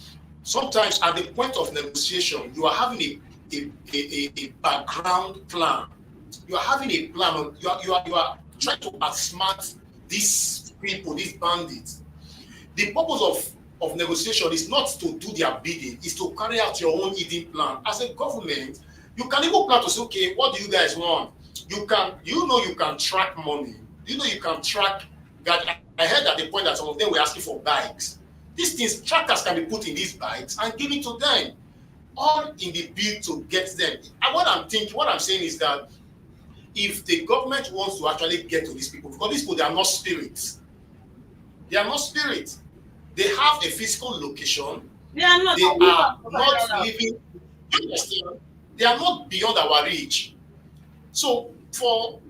Speaker 3: Sometimes at the point of negotiation, you are having a background plan. You are having a plan. You are trying to outsmart these people, these bandits. The purpose of negotiation is not to do their bidding, is to carry out your own hidden plan. As a government, you can even plan to say, okay, what do you guys want? You can track money. You can track. I heard at the point that some of them were asking for bikes. These things, trackers can be put in these bikes and given to them, all in the bid to get them. And what I'm saying is that if the government wants to actually get to these people, because these people, they are not spirits. They are not spirits. They have a physical location.
Speaker 1: They are not.
Speaker 3: They are not living. They are not beyond our reach. So for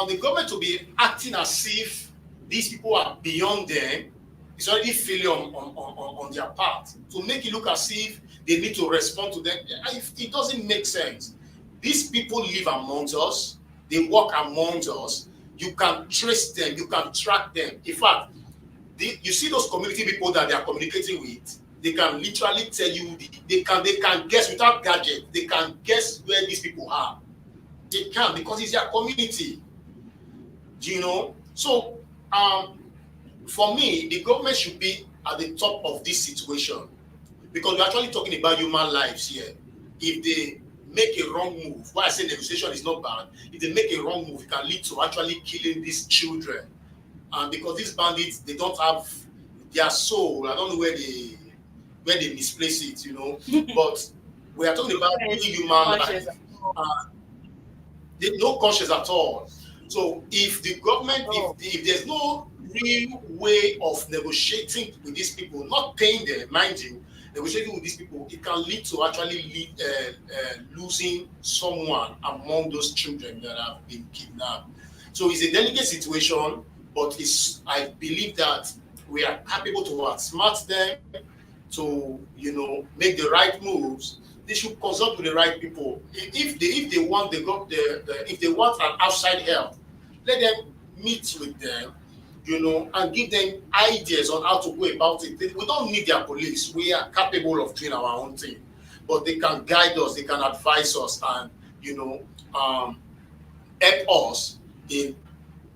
Speaker 3: the government to be acting as if these people are beyond them, it's already failure on their part. To make it look as if they need to respond to them, it doesn't make sense. These people live amongst us. They work amongst us. You can trace them. You can track them. In fact, you see those community people that they are communicating with. They can literally tell you. They can guess without gadgets. They can guess where these people are. They can, because it's their community. Do you know? So, for me, the government should be at the top of this situation, because we're actually talking about human lives here. If they make a wrong move, why I say negotiation is not bad, if they make a wrong move, it can lead to actually killing these children. And because these bandits, they don't have their soul. I don't know where they misplace it, but we are talking about human life. No conscience at all. So if the government, if there's no real way of negotiating with these people, not paying them, mind you, negotiating with these people, it can lead to actually losing someone among those children that have been kidnapped. So it's a delicate situation, but I believe that we are capable to outsmart them, to make the right moves. They should consult with the right people. If they want if they want an outside help, let them meet with them, and give them ideas on how to go about it. We don't need their police. We are capable of doing our own thing, but they can guide us. They can advise us, and help us in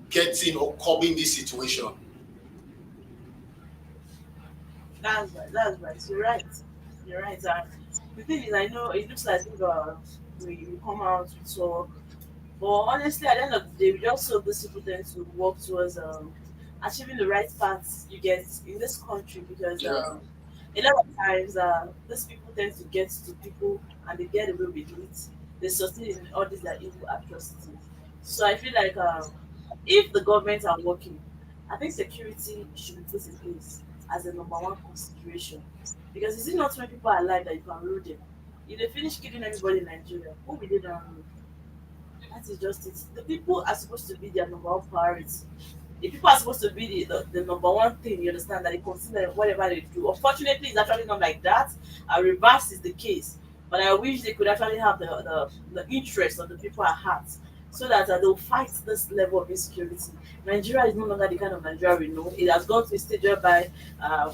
Speaker 3: getting or curbing this situation.
Speaker 1: That's right. You're right. The thing is, I know it looks like the we come out, we talk. But honestly, at the end of the day, we just hope these people tend to work towards achieving the right paths you get in this country because
Speaker 3: Yeah.
Speaker 1: a lot of times these people tend to get to people and they get away with it. They succeed in all these their evil atrocities. So I feel like if the government are working, I think security should be put in place as the number one consideration. Because is it not when people are alive that you can rule them? If they finish killing everybody in Nigeria, who will they then rule? That is just it. The people are supposed to be their number one priority. The people are supposed to be the number one thing, you understand, that they consider whatever they do. Unfortunately, it's actually not like that. Reverse is the case. But I wish they could actually have the interest of the people at heart so that they'll fight this level of insecurity. Nigeria is no longer the kind of Nigeria we know. It has gone to a stage whereby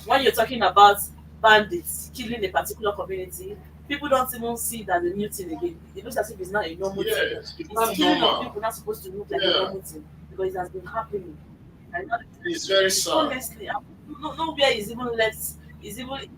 Speaker 1: when you're talking about bandits killing a particular community, people don't even see that the new thing again. It looks as if it's not a normal thing.
Speaker 3: Yes, it's not
Speaker 1: It's killing of
Speaker 3: normal.
Speaker 1: people not supposed to look like a
Speaker 3: Yeah.
Speaker 1: normal thing because it has been happening. And not,
Speaker 3: It's very sad.
Speaker 1: honestly, nowhere is even left. Is even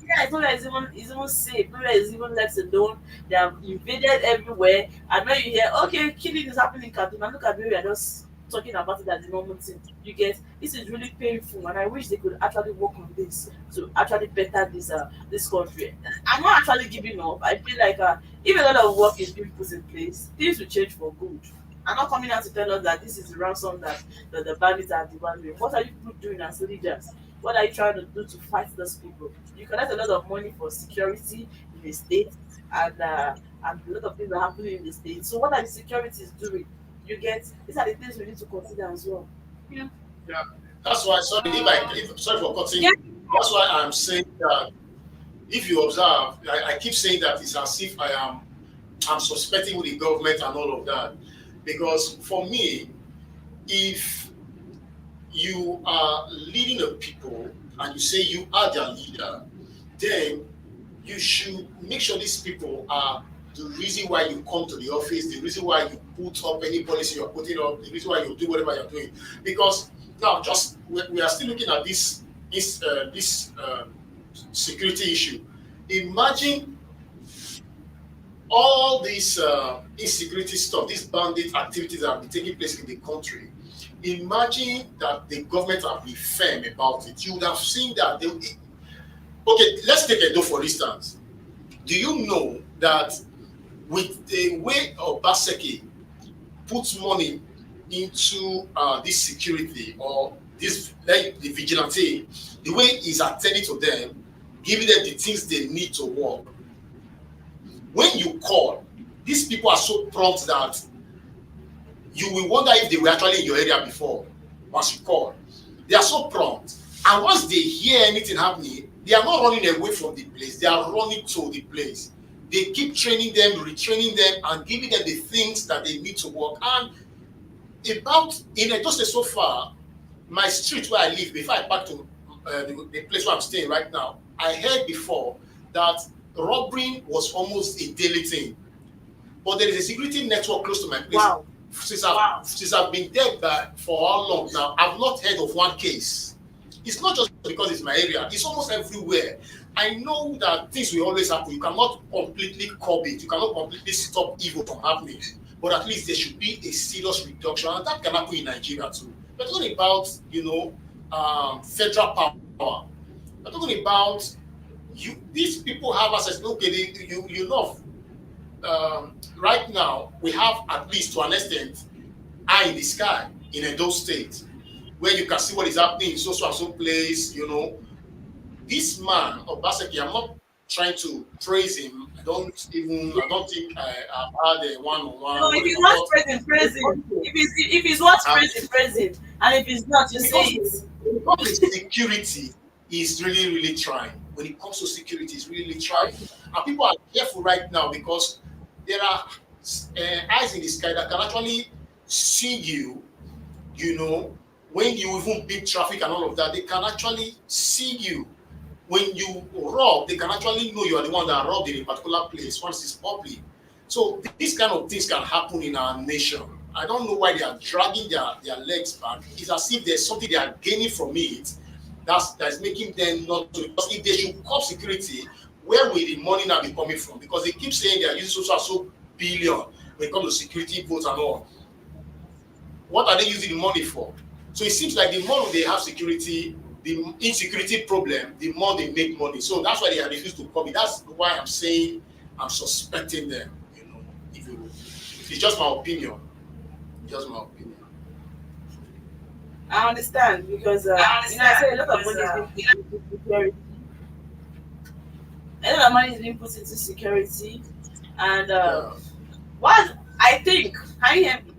Speaker 1: yeah, it's nowhere is even safe. Nowhere is even left alone. They have invaded everywhere. And when you hear, okay, killing is happening in Kaduna, look at me, we are just talking about it as a normal thing. You get this is really painful, and I wish they could actually work on this to actually better this country. I'm not actually giving up. I feel like if a lot of work is being put in place, things will change for good. I'm not coming out to tell us that this is the ransom that the bandits are demanding. What are you people doing as leaders? What are you trying to do to fight those people? You collect a lot of money for security in the state, and a lot of things are happening in the state. So what are the securities doing? You get these are the things we need to consider as well.
Speaker 2: Yeah.
Speaker 3: Yeah. That's why, sorry, sorry for cutting.
Speaker 2: Yeah.
Speaker 3: That's why I'm saying that if you observe, I keep saying that it's as if I'm suspecting with the government and all of that. Because for me, if you are leading a people and you say you are their leader, then you should make sure these people are the reason why you come to the office, the reason why you put up any policy you're putting up, the reason why you do whatever you're doing. Because now, just we are still looking at this security issue. Imagine all this insecurity stuff, these bandit activities that have been taking place in the country. Imagine that the government have been firm about it. You would have seen that they. Okay, let's take Edo for instance. Do you know that with the way Obaseki puts money into this security or this like the vigilante, the way he's attending to them, giving them the things they need to work. When you call, these people are so prompt that you will wonder if they were actually in your area before once you call. They are so prompt. And once they hear anything happening, they are not running away from the place. They are running to the place. They keep training them, retraining them, and giving them the things that they need to work. And about in Edo State so far, my street where I live, before I back to the place where I'm staying right now, I heard before that robbery was almost a daily thing. But there is a security network close to my place.
Speaker 1: Wow.
Speaker 3: Since I've been there for how long now, I've not heard of one case. It's not just because it's my area, it's almost everywhere. I know that things will always happen. You cannot completely curb it, you cannot completely stop evil from happening. But at least there should be a serious reduction, and that can happen in Nigeria too. We're talking about, federal power. We're talking about these people have access. Okay, right now we have at least to an extent eye in the sky in Edo State, where you can see what is happening in so and so place. This man Obaseki, I'm not trying to praise him. I don't think I've had a one-on-one.
Speaker 1: No, if he's not praising, praise him. If he's what praising, praise him. And if he's not, you say it.
Speaker 3: Because security is really, really trying. When it comes to security, it's really trying. And people are careful right now because there are eyes in the sky that can actually see you, when you even beat traffic and all of that, they can actually see you. When you rob, they can actually know you are the one that robbed in a particular place once it's public. So these kind of things can happen in our nation. I don't know why they are dragging their legs back. It's as if there's something they are gaining from it that's making them not to. Because if they should curb security, where will the money now be coming from? Because they keep saying they are using so billion when it comes to security votes and all. What are they using the money for? So it seems like the more they have security, the insecurity problem, the more they make money. So that's why they have refused to come. That's why I'm saying I'm suspecting them. You know, if you, it's just my opinion. Just my opinion.
Speaker 1: I understand because I say a lot of money is being put into security. A lot of money is being put into security, and what I think, can you hear me?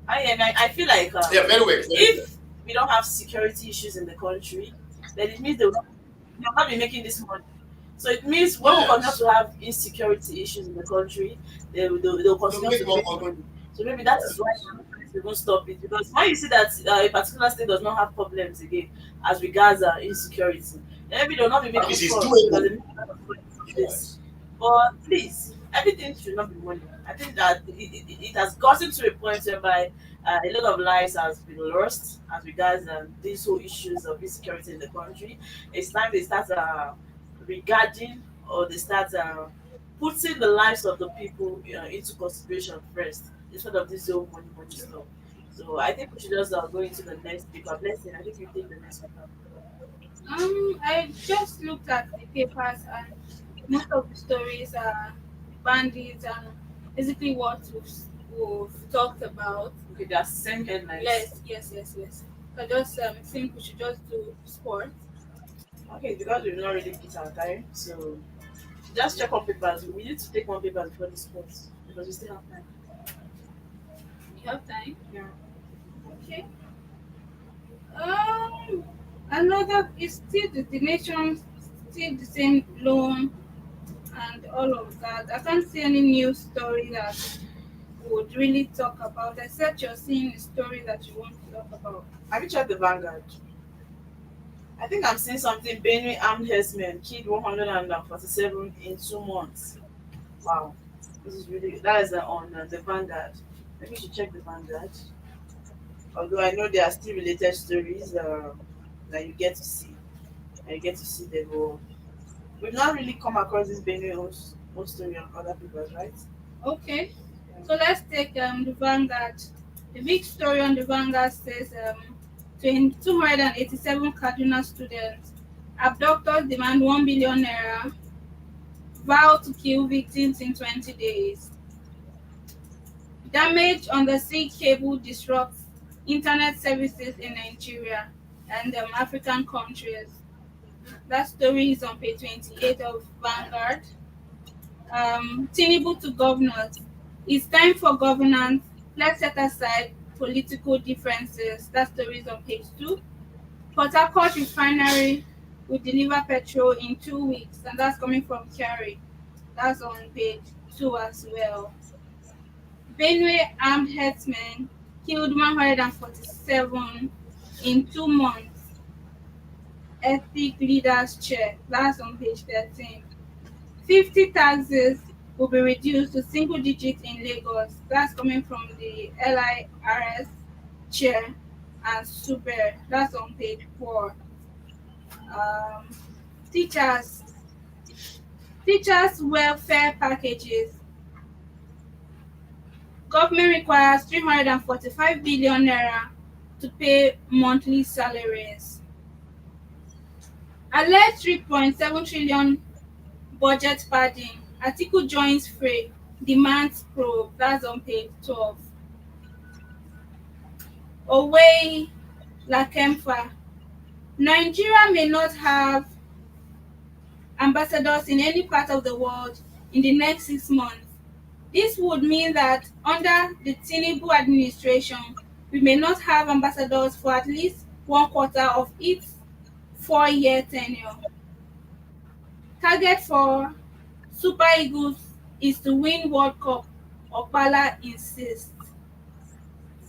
Speaker 1: I feel like
Speaker 3: Yeah, very well.
Speaker 1: if we don't have security issues in the country, then it means they'll not be making this money. So it means when we continue to have insecurity issues in the country, they'll continue to make money. So maybe that is why they won't stop it. Because when you see that a particular state does not have problems again as regards insecurity, then maybe they'll not be making
Speaker 3: It's
Speaker 1: fraud
Speaker 3: doable.
Speaker 1: because they make a lot of money from this. But please, everything should not be money. I think that it has gotten to a point whereby a lot of lives has been lost as regards these whole issues of insecurity in the country. It's time they start regarding or they start putting the lives of the people into consideration first instead of this whole money stuff. So I think we should just go into the next paper. Blessing, I think you take the next paper.
Speaker 2: I just looked at the papers and most of the stories are bandits and basically what we've talked about.
Speaker 1: Okay, they are same headlines.
Speaker 2: Yes. I just think we should just do sport.
Speaker 1: Okay, because we've not really put our time, so just check on papers. We need to take one paper before the sports because we still have time.
Speaker 2: You have time?
Speaker 1: Yeah.
Speaker 2: Okay. Um, Another is still the nation, still the same loan and all of that. I can't see any news story that would really talk about, except you're seeing a story that you want to talk about.
Speaker 1: Have you checked the Vanguard? I think I'm seeing something. Benue armed herdsmen killed 147 in 2 months. Wow, this is really that is on the Vanguard. Maybe you should check the Vanguard. Although I know there are still related stories that you get to see, and you get to see them. But we've not really come across this Benue own story on other people's, right?
Speaker 2: Okay, so let's take the Vanguard. The big story on the Vanguard says 287 Kaduna students. Abductors demand 1 billion naira. Vow to kill victims in 20 days. Damage on the sea cable disrupts internet services in Nigeria and African countries. That story is on page 28 of Vanguard. Tinubu to governors. It's time for governance. Let's set aside political differences. That story is on page 2. Port Harcourt refinery will deliver petrol in 2 weeks, and that's coming from Kerry. That's on page 2 as well. Benue armed herdsmen killed 147 in 2 months. Ethnic leaders chair. That's on page 13. 50 taxes will be reduced to single digits in Lagos. That's coming from the LIRS chair and Super. That's on page 4. Teachers welfare packages. Government requires 345 billion naira to pay monthly salaries. Alleged 3.7 trillion budget padding. Atiku joins fray, demands probe. That's on page 12. Owei Lakemfa. Nigeria may not have ambassadors in any part of the world in the next 6 months. This would mean that under the Tinubu administration, we may not have ambassadors for at least 1/4 of its 4-year tenure. Target for Super Eagles is to win World Cup, Opala insists.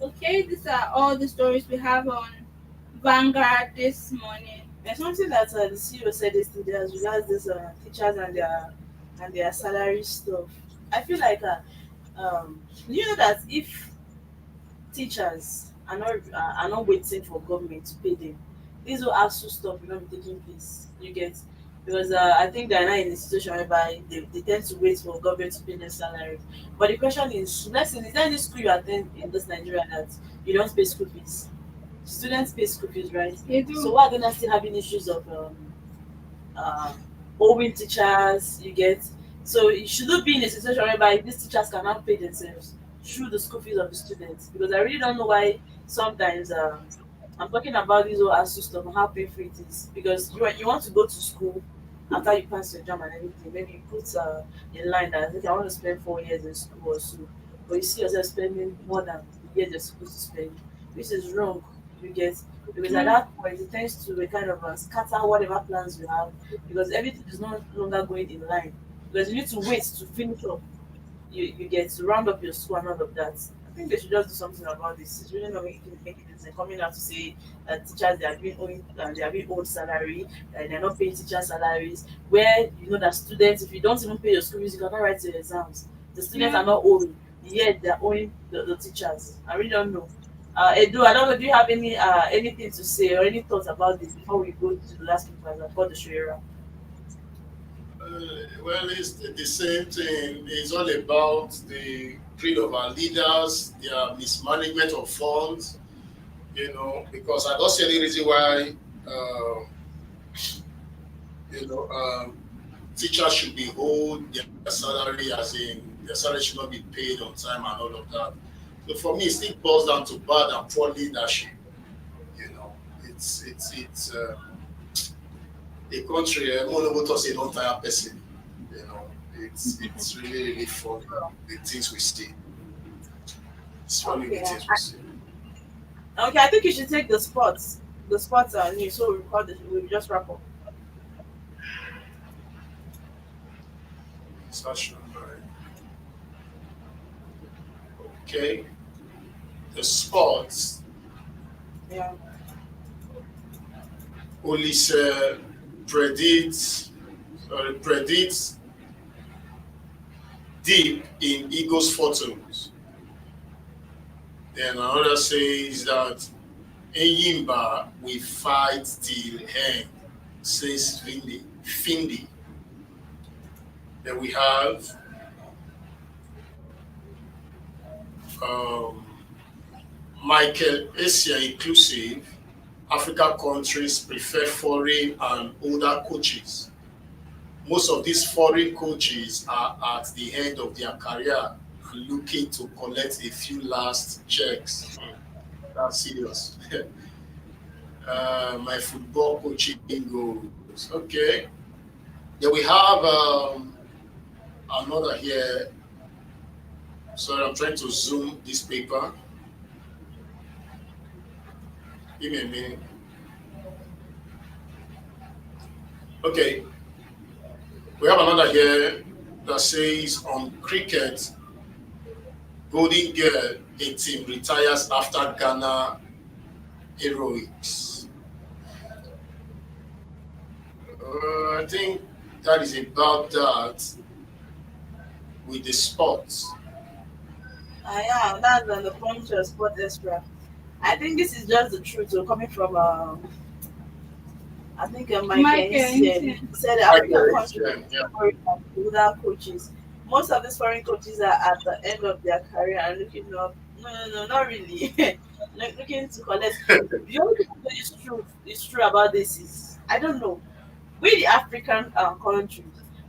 Speaker 2: Okay, these are all the stories we have on Vanguard this morning.
Speaker 1: There's something that the CEO said yesterday as regards this teachers and their salary stuff. I feel like you know that if teachers are not waiting for government to pay them, this will also stuff will not be taking place. You get because I think they're not in a situation whereby they tend to wait for government to pay their salary. But the question is, let's say, is there any school you attend in this Nigeria that you don't pay school fees? Students pay school fees, right?
Speaker 2: They
Speaker 1: So
Speaker 2: do.
Speaker 1: why are they not still having issues of uh, owing teachers? You get, so it shouldn't be in a situation whereby these teachers cannot pay themselves through the school fees of the students. Because I really don't know why sometimes I'm talking about this whole ASU stuff and how painful it is. Because you want to go to school after you pass your exam and everything. Maybe you put in line that okay, I want to spend 4 years in school or so, but you see yourself spending more than the years you're supposed to spend, which is wrong. You get, because at
Speaker 2: Mm.
Speaker 1: that point it tends to kind of scatter whatever plans you have, because everything is no longer going in line, because you need to wait to finish up, you get to round up your school and all of that. I think they should just do something about this. It's really not making sense. They're coming out to say that teachers they are being owed salary, and they're not paying teacher salaries. Where you know that students, if you don't even pay your school fees, you cannot write your exams. The students
Speaker 2: Yeah.
Speaker 1: are not owing, yet they're owing the teachers. I really don't know. Edu, I don't know. Do you have anything to say or any thoughts about this before we go to the last people and for the Shira?
Speaker 3: Well, it's the same thing. It's all about the greed of our leaders, their mismanagement of funds, because I don't see any reason why, uh, you know, um, teachers should be owed their salary, as in their salary should not be paid on time and all of that. So for me, it still boils down to bad and poor leadership. You know, it's a country. Monobo to say don't tire person. You know, it's really funny the things we see. It's funny the
Speaker 1: Okay.
Speaker 3: things we see.
Speaker 1: Okay, I think you should take the spots. The spots are new, so we record it. We just wrap up.
Speaker 3: Such number. Okay, the sports.
Speaker 1: Yeah.
Speaker 3: Police predicts deep in Eagles' fortunes. Then another says that Eyimba will fight till end, says Findy. Then we have um, Michael Essien inclusive. African countries prefer foreign and older coaches. Most of these foreign coaches are at the end of their career and looking to collect a few last checks. That's serious. My football coaching goals. Okay. Then we have another here. Sorry, I'm trying to zoom this paper. Give me a minute. Okay. We have another here that says on cricket, Golden Girl, a team retires after Ghana heroics. I think that is about that with the sports.
Speaker 1: Yeah, that's on the punch of sport extra. I think this is just the truth. So coming from I think Mike
Speaker 2: Michael
Speaker 1: Essien
Speaker 2: Essien.
Speaker 1: said the
Speaker 3: Like,
Speaker 1: African countries
Speaker 3: yeah.
Speaker 1: foreign and older coaches. Most of these foreign coaches are at the end of their career and looking up. No, not really. Looking to collect. The only thing that is true about this is I don't know. We the African countries,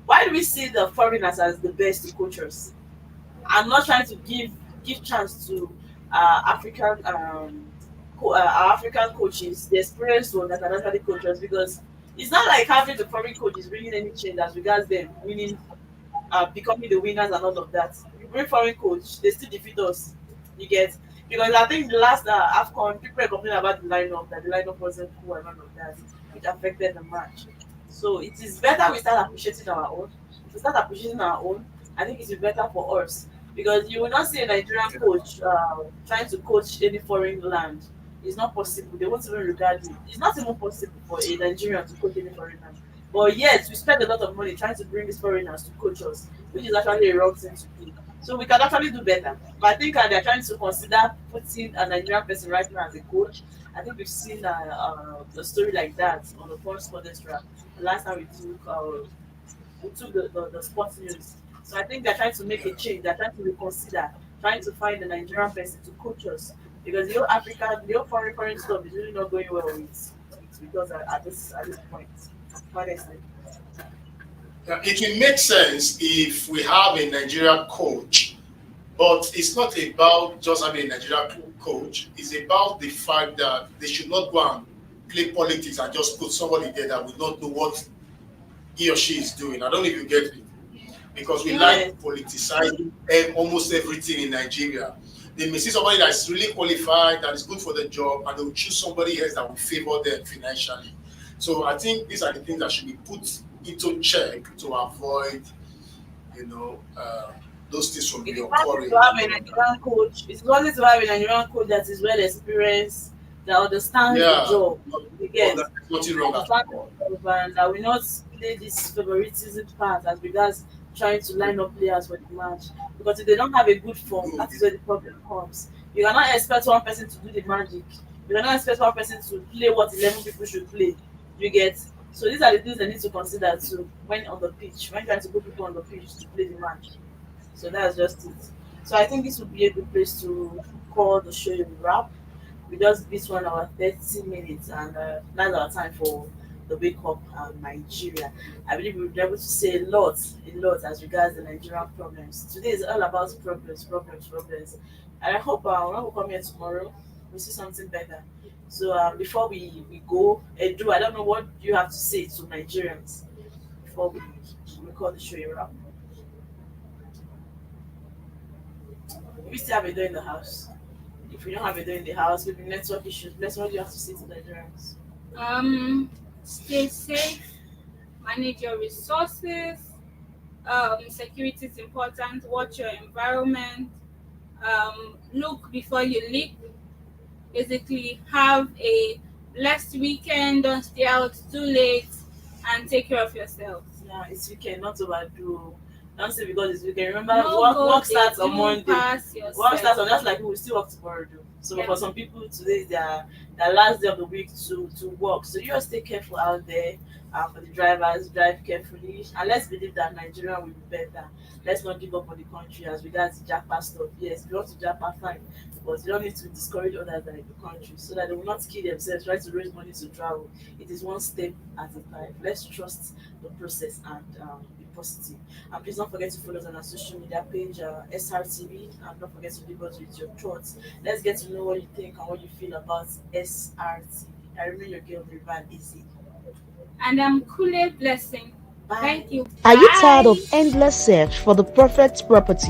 Speaker 1: why do we see the foreigners as the best coaches? I'm not trying to give chance to African our African coaches, the experienced ones that can actually coach us, because it's not like having the foreign coaches bringing any change as regards them winning, becoming the winners and all of that. You bring foreign coach, they still defeat us. You get, because I think the last Afcon people were complaining about the lineup, that the lineup wasn't cool and all of that, which affected the match. So it is better we start appreciating our own. If we start appreciating our own, I think it will be better for us, because you will not see a Nigerian coach trying to coach any foreign land. It's not possible. They won't even regard it. It's not even possible for a Nigerian to coach any foreign land. But yes, we spend a lot of money trying to bring these foreigners to coach us, which is actually a wrong thing to do. So we can actually do better. But I think they're trying to consider putting a Nigerian person right now as a coach. I think we've seen a story like that on the Foreign Sport Extra. The last time we took the sports news. So I think they're trying to make a change. They're trying to reconsider, trying to find a Nigerian person to coach us. Because the whole Africa, the whole foreign stuff is really not going well with us at this point. Honestly.
Speaker 3: It will make sense if we have a Nigerian coach, but it's not about just having a Nigerian coach. It's about the fact that they should not go and play politics and just put somebody there that will not know what he or she is doing. I don't know if you get me. Because we like politicizing almost everything in Nigeria. They may see somebody that's really qualified, that is good for the job, and they will choose somebody else that will favor them financially. So I think these are the things that should be put into check to avoid, those things from
Speaker 1: It
Speaker 3: being
Speaker 1: is worth it
Speaker 3: occurring.
Speaker 1: to have a Nigerian coach. It's worth it to have a Nigerian coach that is well experienced, that understands
Speaker 3: Yeah,
Speaker 1: the job. Again,
Speaker 3: there's nothing wrong at all.
Speaker 1: and that will not play this favoritism part as regards trying to line up players for the match. Because if they don't have a good form, that is where the problem comes. You cannot expect one person to do the magic. You cannot expect one person to play what 11 people should play. You get. So these are the things they need to consider too when on the pitch, when trying to put people on the pitch to play the match. So that's just it. So I think this would be a good place to call the show a wrap. We just beat 1 hour 30 minutes, and that's our time for the wake up Nigeria. I believe we'll be able to say a lot as regards the Nigerian problems. Today is all about problems. And I hope when we come here tomorrow, we see something better. So before we go, Edu, I don't know what you have to say to Nigerians before we call the show a wrap. We still have a door in the house. If we don't have a door in the house, maybe network issues. Bless, what do you have to say to Nigerians?
Speaker 2: Stay safe, manage your resources. Security is important. Watch your environment. Look before you leap. Basically, have a blessed weekend. Don't stay out too late, and take care of yourself.
Speaker 1: Yeah, it's weekend, not overdo. Don't say because it's weekend. Remember,
Speaker 2: No
Speaker 1: work
Speaker 2: go
Speaker 1: starts
Speaker 2: dey
Speaker 1: on
Speaker 2: do
Speaker 1: Monday.
Speaker 2: pass
Speaker 1: Work starts
Speaker 2: yourself.
Speaker 1: on just like we will still work tomorrow, though. So
Speaker 2: Yeah.
Speaker 1: for some people, today is their last day of the week to work. So you just stay careful out there. For the drivers, drive carefully, and let's believe that Nigeria will be better. Let's not give up on the country as regards the Japa stuff. Yes, if you want to Japa, fine, but you don't need to discourage others that are in the country so that they will not kill themselves trying to raise money to travel. It is one step at a time. Let's trust the process and be positive. And please don't forget to follow us on our social media page, SRTV, and don't forget to leave us with your thoughts. Let's get to know what you think and what you feel about SRTV. I remain your girl, Rivan Easy.
Speaker 2: And I'm Kule Blessing.
Speaker 1: Bye.
Speaker 2: Thank you.
Speaker 6: Are you tired
Speaker 2: Bye.
Speaker 6: of endless search for the perfect property